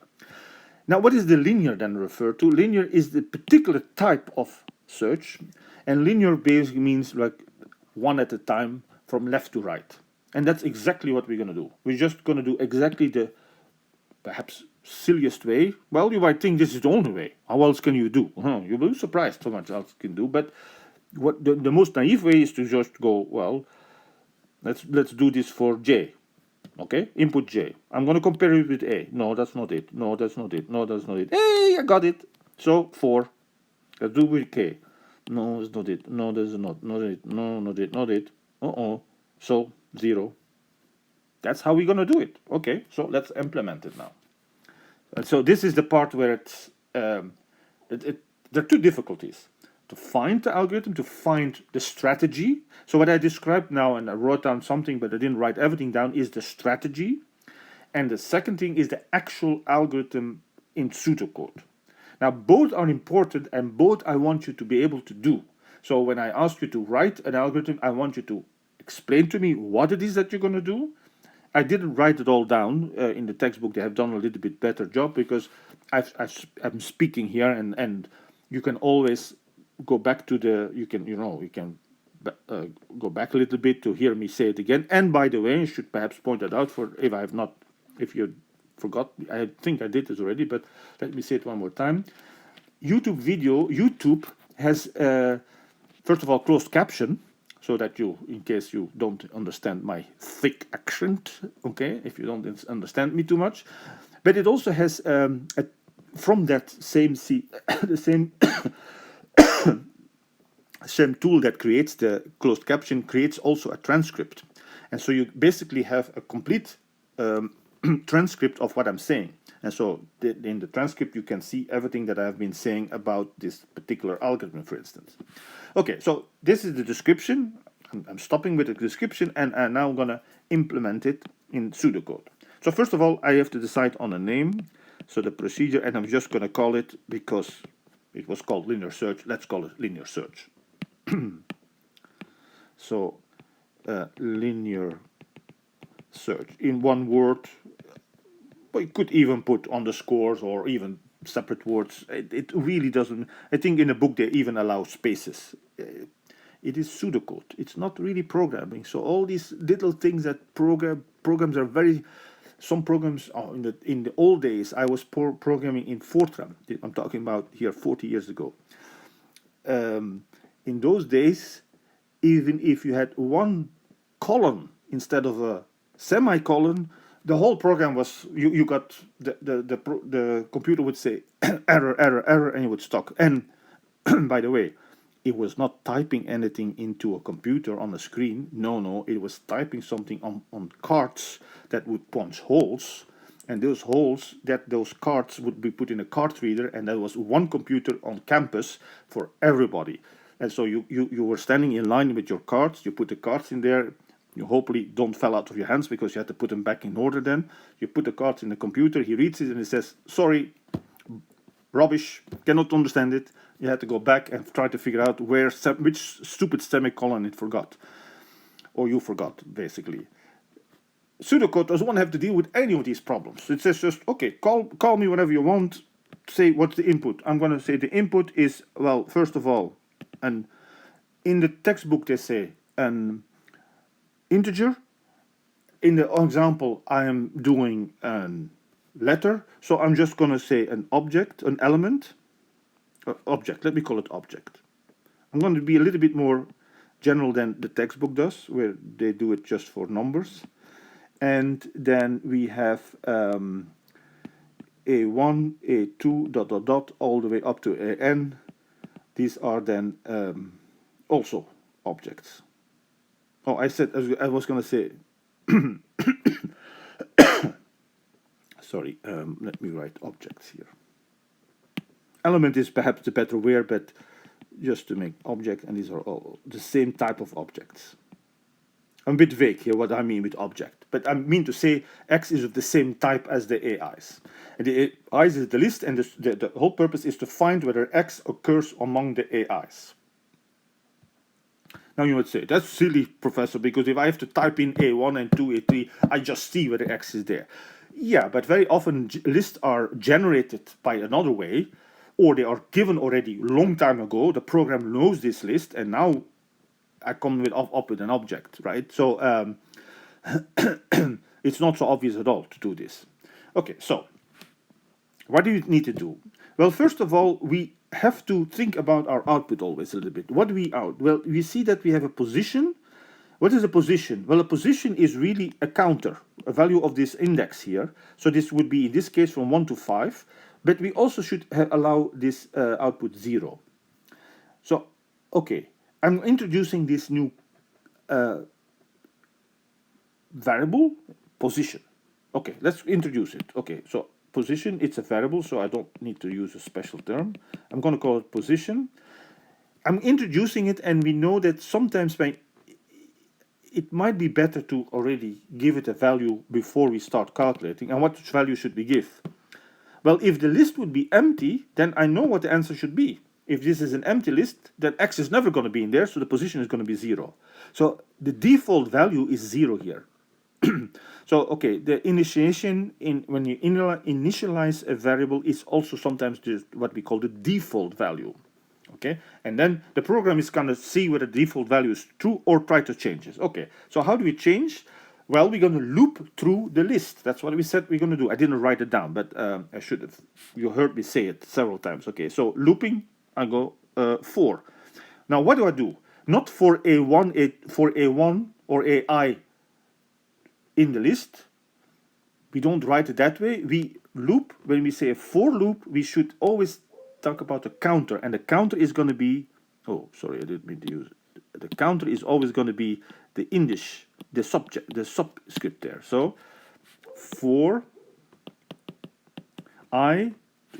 Speaker 1: Now, what is the linear then referred to? Linear is the particular type of search, and linear basically means like one at a time from left to right. And that's exactly what we're going to do. We're just going to do exactly the perhaps silliest way. Well, you might think this is the only way. How else can you do? You'll be surprised how much else you can do. But what the most naive way is to just go, well, let's do this for J. Okay, input J. I'm going to compare it with A. No, that's not it. No, that's not it. No, that's not it. Hey, I got it. So 4. Let's do with K. No, it's not it. No, that's not it. No, not it. Not it. So 0. That's how we're going to do it. Okay, so let's implement it now. And so this is the part where it's there are two difficulties: to find the algorithm, to find the strategy. So what I described now, and I wrote down something, but I didn't write everything down, is the strategy. And the second thing is the actual algorithm in pseudocode. Now, both are important, and both I want you to be able to do. So when I ask you to write an algorithm, I want you to explain to me what it is that you're going to do. I didn't write it all down in the textbook. They have done a little bit better job because I'm speaking here, and you can always go back to the. You can go back a little bit to hear me say it again. And by the way, I should perhaps point that out for if you forgot. I think I did this already, but let me say it one more time. YouTube has first of all closed caption, so that you, in case you don't understand my thick accent, okay, if you don't understand me too much, but it also has from that same the same same tool that creates the closed caption creates also a transcript, and so you basically have a complete transcript of what I'm saying. And so in the transcript you can see everything that I've been saying about this particular algorithm, for instance. Okay, so this is the description. I'm stopping with the description, and I'm now going to implement it in pseudocode. So first of all, I have to decide on a name. So the procedure, and I'm just going to call it, because it was called linear search, let's call it linear search. So linear search in one word. But you could even put underscores or even separate words. It really doesn't. I think in the book they even allow spaces. It is pseudocode. It's not really programming. So all these little things that programs are very. Some programs in the old days I was programming in Fortran. I'm talking about here 40 years ago. In those days, even if you had one colon instead of a semicolon, the whole program was you got the computer would say error, and it would stop. And by the way, it was not typing anything into a computer on a screen. No, it was typing something on cards that would punch holes, and those cards would be put in a card reader, and there was one computer on campus for everybody. And so you were standing in line with your cards. You put the cards in there. You hopefully don't fall out of your hands because you have to put them back in order then. You put the cards in the computer, he reads it and he says, sorry, rubbish, cannot understand it. You had to go back and try to figure out which stupid semicolon it forgot. Or you forgot, basically. Pseudocode doesn't want to have to deal with any of these problems. It says just, okay, call me whenever you want, say what's the input. I'm going to say the input is, well, first of all, and in the textbook they say an integer. In the example, I am doing a letter, so I'm just going to say an object, an element, object. Let me call it object. I'm going to be a little bit more general than the textbook does, where they do it just for numbers. And then we have a1, a2, ... all the way up to an. These are then also objects. Oh, I said I was going to say. Sorry, let me write objects here. Element is perhaps the better word, but just to make object, and these are all the same type of objects. I'm a bit vague here what I mean with object, but I mean to say X is of the same type as the AIs. And the AIs is the list, and the whole purpose is to find whether X occurs among the AIs. Now you would say, that's silly, Professor, because if I have to type in A1 and 2, A3, I just see whether X is there. Yeah, but very often lists are generated by another way, or they are given already long time ago. The program knows this list, and now I come up with an object, right? So it's not so obvious at all to do this. Okay, so what do you need to do? Well, first of all, we have to think about our output always a little bit. What do we out? Well, we see that we have a position. What is a position? Well, a position is really a counter, a value of this index here. So this would be, in this case, from 1 to 5. But we also should allow this output 0. So, okay, I'm introducing this new variable, position. Okay, let's introduce it. Okay, so position, it's a variable, so I don't need to use a special term. I'm going to call it position. I'm introducing it, and we know that sometimes it might be better to already give it a value before we start calculating. And what value should we give? Well, if the list would be empty, then I know what the answer should be. If this is an empty list, then x is never going to be in there, so the position is going to be 0. So the default value is 0 here. So, okay, the initiation, when you initialize a variable, is also sometimes what we call the default value. Okay, and then the program is going to see whether the default value is true or try to change it. Okay, so how do we change? Well, we're going to loop through the list. That's what we said we're going to do. I didn't write it down, but I should have. You heard me say it several times. Okay, so looping, I go for. Now, what do I do? Not for A1 or AI in the list. We don't write it that way. We loop, when we say a for loop, we should always talk about the counter, and the counter is going to be, oh, sorry, I didn't mean to use it. The counter is always going to be the indice, the subscript there. So for I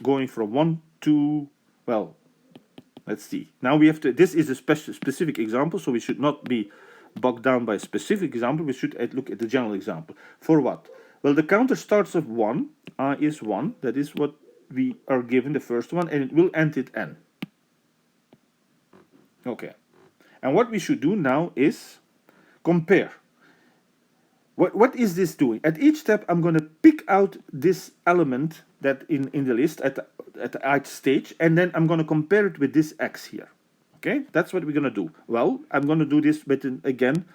Speaker 1: going from 1 to, well, let's see. Now we have to, this is a specific example, so we should not be bogged down by a specific example. We should look at the general example. For what? Well, the counter starts at 1, I is 1, that is what we are given, the first one, and it will end at n. Okay. And what we should do now is compare. What is this doing? At each step, I'm going to pick out this element that in the list at the ith stage, and then I'm going to compare it with this x here. Okay, that's what we're going to do. Well, I'm going to do this with again.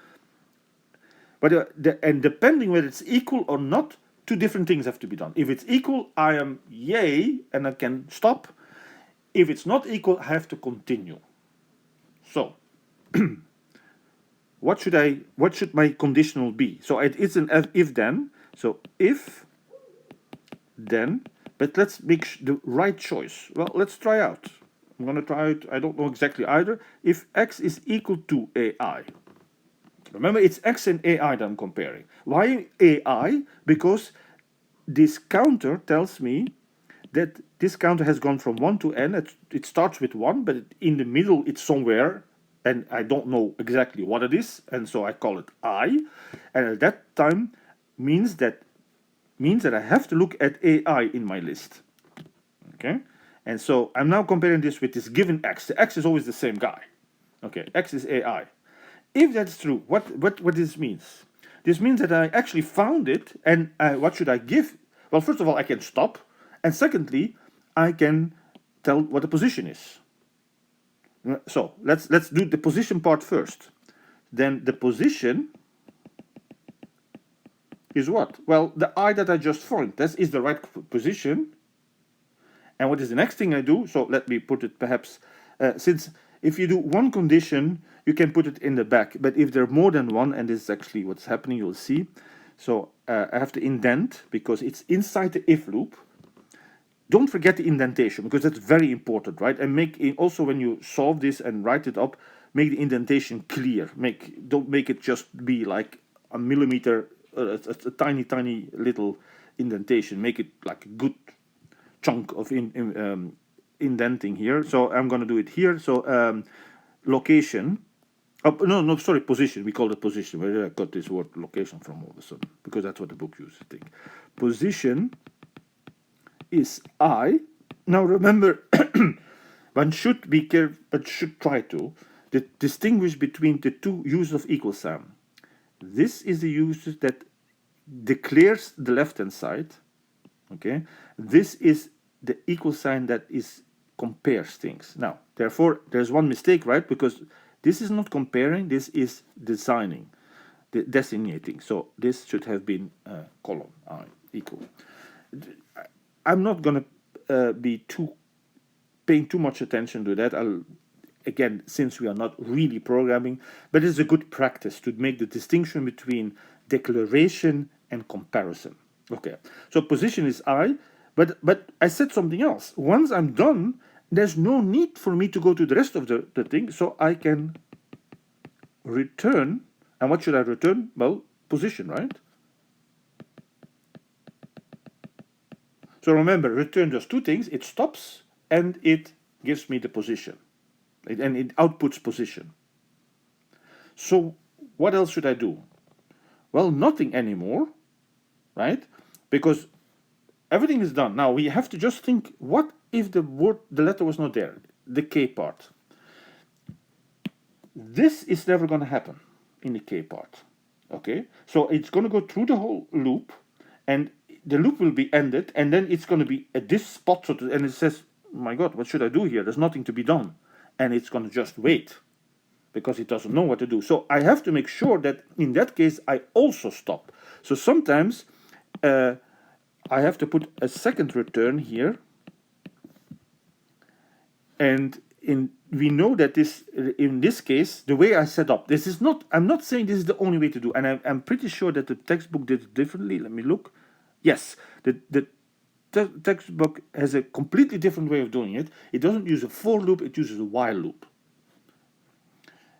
Speaker 1: But and depending whether it's equal or not, two different things have to be done. If it's equal, I am yay, and I can stop. If it's not equal, I have to continue. So, what should my conditional be? So it's an if then. So if then, but let's make the right choice. Well, let's try out. I'm going to try it. I don't know exactly either. If x is equal to AI. Remember, it's x and AI that I'm comparing. Why AI? Because this counter tells me that this counter has gone from 1 to n. It starts with 1, but in the middle it's somewhere, and I don't know exactly what it is, and so I call it I. And at that time means that I have to look at AI in my list. Okay? And so I'm now comparing this with this given x. The x is always the same guy. Okay, x is AI. If that's true, what this means? This means that I actually found it, and what should I give? Well, first of all, I can stop, and secondly, I can tell what the position is. So let's do the position part first. Then the position is what? Well, the I that I just found. That is the right position. And what is the next thing I do? So let me put it perhaps, since if you do one condition, you can put it in the back. But if there are more than one, and this is actually what's happening, you'll see. So I have to indent because it's inside the if loop. Don't forget the indentation because that's very important, right? And make it, also when you solve this and write it up, make the indentation clear. Don't make it just be like a millimeter, a tiny little indentation. Make it like a good chunk of indenting here. So I'm going to do it here. So location. Oh, no, sorry, position. We call it position. Where did I got this word location from all of a sudden? Because that's what the book uses, I think. Position is I. Now remember, one should be careful, but should try to distinguish between the two uses of equal sign. This is the usage that declares the left-hand side. Okay, this is the equal sign that is compares things. Now, therefore, there's one mistake, right? Because this is not comparing, this is designing, designating. So this should have been column I equal. I'm not going to be paying too much attention to that. Again, since we are not really programming, but it's a good practice to make the distinction between declaration and comparison. Okay, so position is I, but I said something else. Once I'm done, there's no need for me to go to the rest of the thing, so I can return. And what should I return? Well, position, right? So remember, return does two things. It stops and it gives me the position. And it outputs position. So what else should I do? Well, nothing anymore, right? Because everything is done. Now we have to just think, what if the letter was not there? The K part. This is never going to happen in the K part. Okay? So it's going to go through the whole loop, and the loop will be ended, and then it's going to be at this spot, and it says, my God, what should I do here? There's nothing to be done. And it's going to just wait because it doesn't know what to do. So I have to make sure that in that case, I also stop. So sometimes I have to put a second return here. And we know that in this case, the way I set up, this is not, I'm not saying this is the only way to do, and I'm pretty sure that the textbook did it differently. Let me look. Yes, the textbook has a completely different way of doing it. It doesn't use a for loop, it uses a while loop.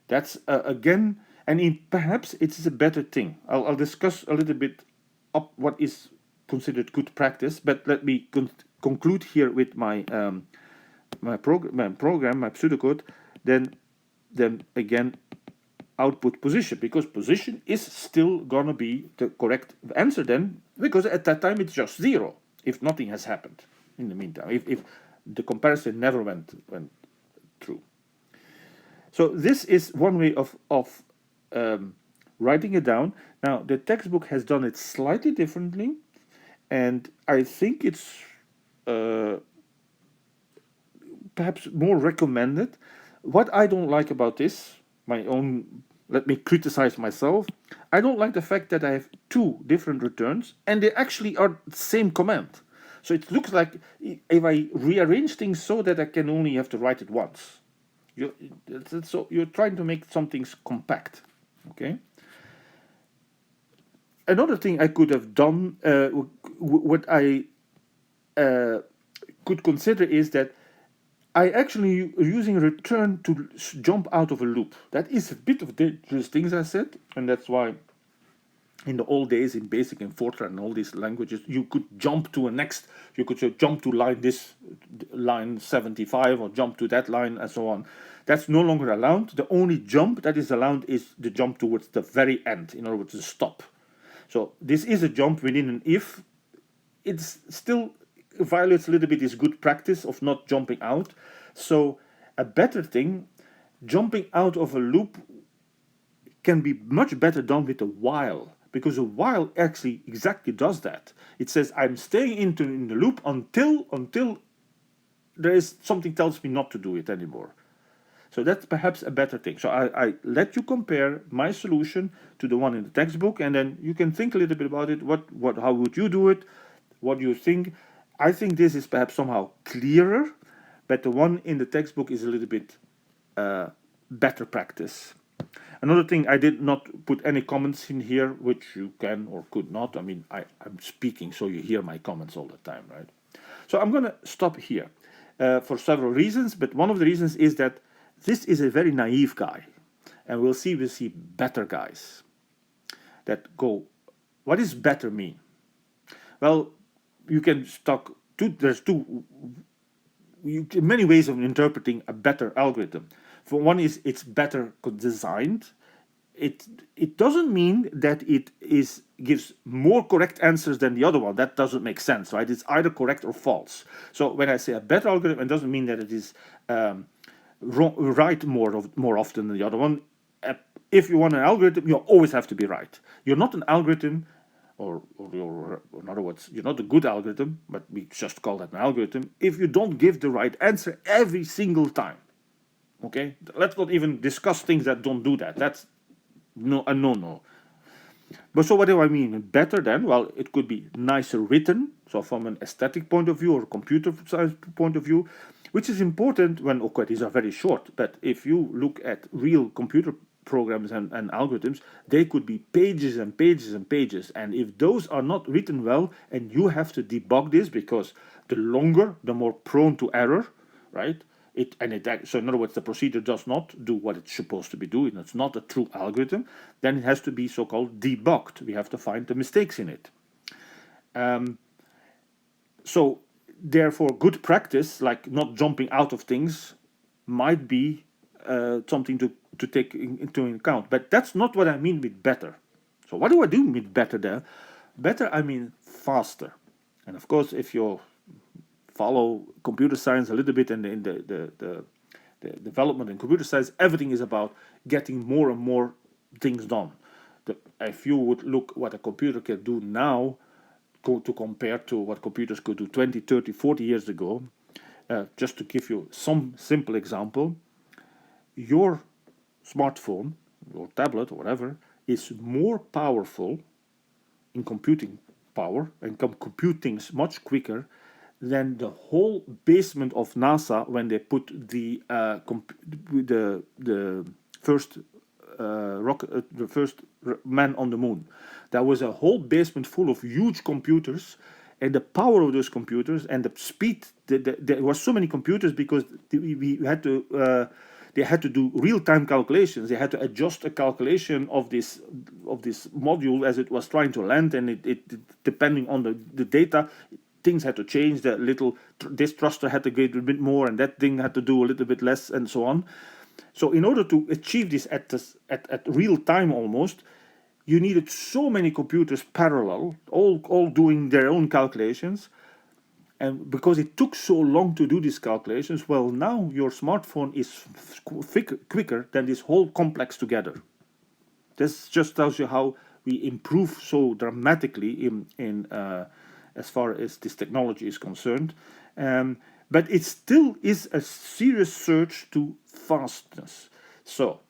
Speaker 1: That's again, and perhaps it's a better thing. I'll discuss a little bit up what is considered good practice, but let me conclude here with my my pseudocode. Then again, output position, because position is still gonna be the correct answer then, because at that time it's just 0 if nothing has happened in the meantime, if the comparison never went through. So this is one way of writing it down. Now the textbook has done it slightly differently, and I think it's perhaps more recommended. What I don't like about this, let me criticize myself. I don't like the fact that I have two different returns and they actually are the same command. So it looks like if I rearrange things so that I can only have to write it once. So you're trying to make some things compact. Okay. Another thing I could have done, what I could consider is that I actually using return to jump out of a loop. That is a bit of dangerous things I said, and that's why in the old days in BASIC and Fortran and all these languages, you could jump to you could jump to line 75 or jump to that line and so on. That's no longer allowed. The only jump that is allowed is the jump towards the very end, in other words, the stop. So this is a jump within an if. It's still violates a little bit this good practice of not jumping out. So a better thing, jumping out of a loop can be much better done with a while, because a while actually exactly does that. It says I'm staying in the loop until there is something tells me not to do it anymore. So that's perhaps a better thing. So I let you compare my solution to the one in the textbook, and then you can think a little bit about it. How would you do it? What do you think? I think this is perhaps somehow clearer, but the one in the textbook is a little bit better practice. Another thing, I did not put any comments in here, which you can or could not. I mean, I'm speaking, so you hear my comments all the time, right? So I'm going to stop here for several reasons, but one of the reasons is that this is a very naive guy, and we'll see better guys that go, what does better mean? Well, you can talk there's many ways of interpreting a better algorithm. For one is it's better designed. It doesn't mean that it gives more correct answers than the other one. That doesn't make sense, right? It's either correct or false. So when I say a better algorithm, it doesn't mean that it is right more often than the other one. If you want an algorithm, you always have to be right. You're not an algorithm, or in other words, you're not a good algorithm, but we just call that an algorithm, if you don't give the right answer every single time. Okay? Let's not even discuss things that don't do that. That's a no-no. But so what do I mean? Better then? Well, it could be nicer written, so from an aesthetic point of view or computer science point of view, which is important when, okay, these are very short, but if you look at real computer programs and algorithms, they could be pages and pages and pages. And if those are not written well, and you have to debug this, because the longer, the more prone to error, right? So in other words, the procedure does not do what it's supposed to be doing. It's not a true algorithm. Then it has to be so-called debugged. We have to find the mistakes in it. So therefore, good practice, like not jumping out of things, might be something to take into account. But that's not what I mean with better. So what do I do with better there? Better, I mean faster. And of course, if you follow computer science a little bit and in the development in computer science, everything is about getting more and more things done. If you would look what a computer can do now to compare to what computers could do 20, 30, 40 years ago, just to give you some simple example, your smartphone, your tablet or whatever, is more powerful in computing power and can compute things much quicker than the whole basement of NASA when they put the first the first man on the moon. There was a whole basement full of huge computers, and the power of those computers and the speed. There were so many computers because we had to. They had to do real-time calculations. They had to adjust a calculation of this module as it was trying to land, and it depending on the data, things had to change. This thruster had to get a bit more, and that thing had to do a little bit less, and so on. So in order to achieve this at real time almost, you needed so many computers parallel, all doing their own calculations. And because it took so long to do these calculations, well, now your smartphone is quicker than this whole complex together. This just tells you how we improve so dramatically in as far as this technology is concerned. But it still is a serious search to fastness. So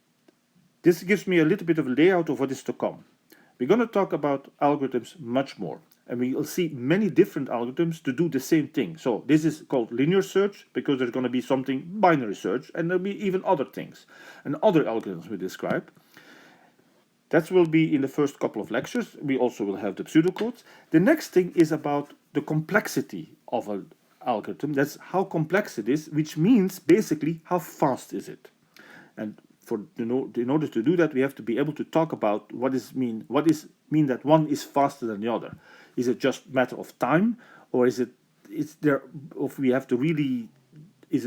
Speaker 1: this gives me a little bit of a layout of what is to come. We're going to talk about algorithms much more. And we will see many different algorithms to do the same thing. So this is called linear search because there's going to be something binary search, and there'll be even other things and other algorithms we describe. That will be in the first couple of lectures. We also will have the pseudocodes. The next thing is about the complexity of an algorithm. That's how complex it is, which means basically how fast is it. And in order to do that, we have to be able to talk about what does mean that one is faster than the other. Is it just a matter of time, or is it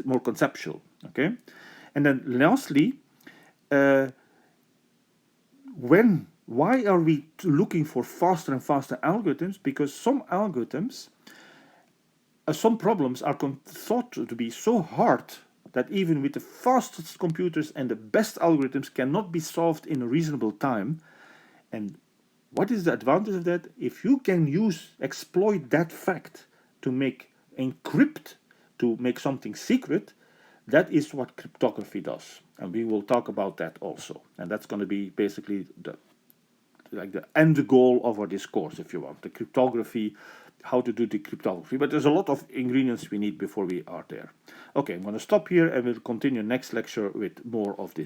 Speaker 1: more conceptual? Okay, and then lastly, why are we looking for faster and faster algorithms? Because some algorithms, some problems are thought to be so hard that even with the fastest computers and the best algorithms cannot be solved in a reasonable time. And what is the advantage of that? If you can exploit that fact to encrypt, to make something secret, that is what cryptography does. And we will talk about that also. And that's going to be basically the end goal of our discourse, if you want. The cryptography, how to do the cryptography. But there's a lot of ingredients we need before we are there. Okay, I'm going to stop here and we'll continue next lecture with more of the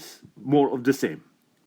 Speaker 1: same.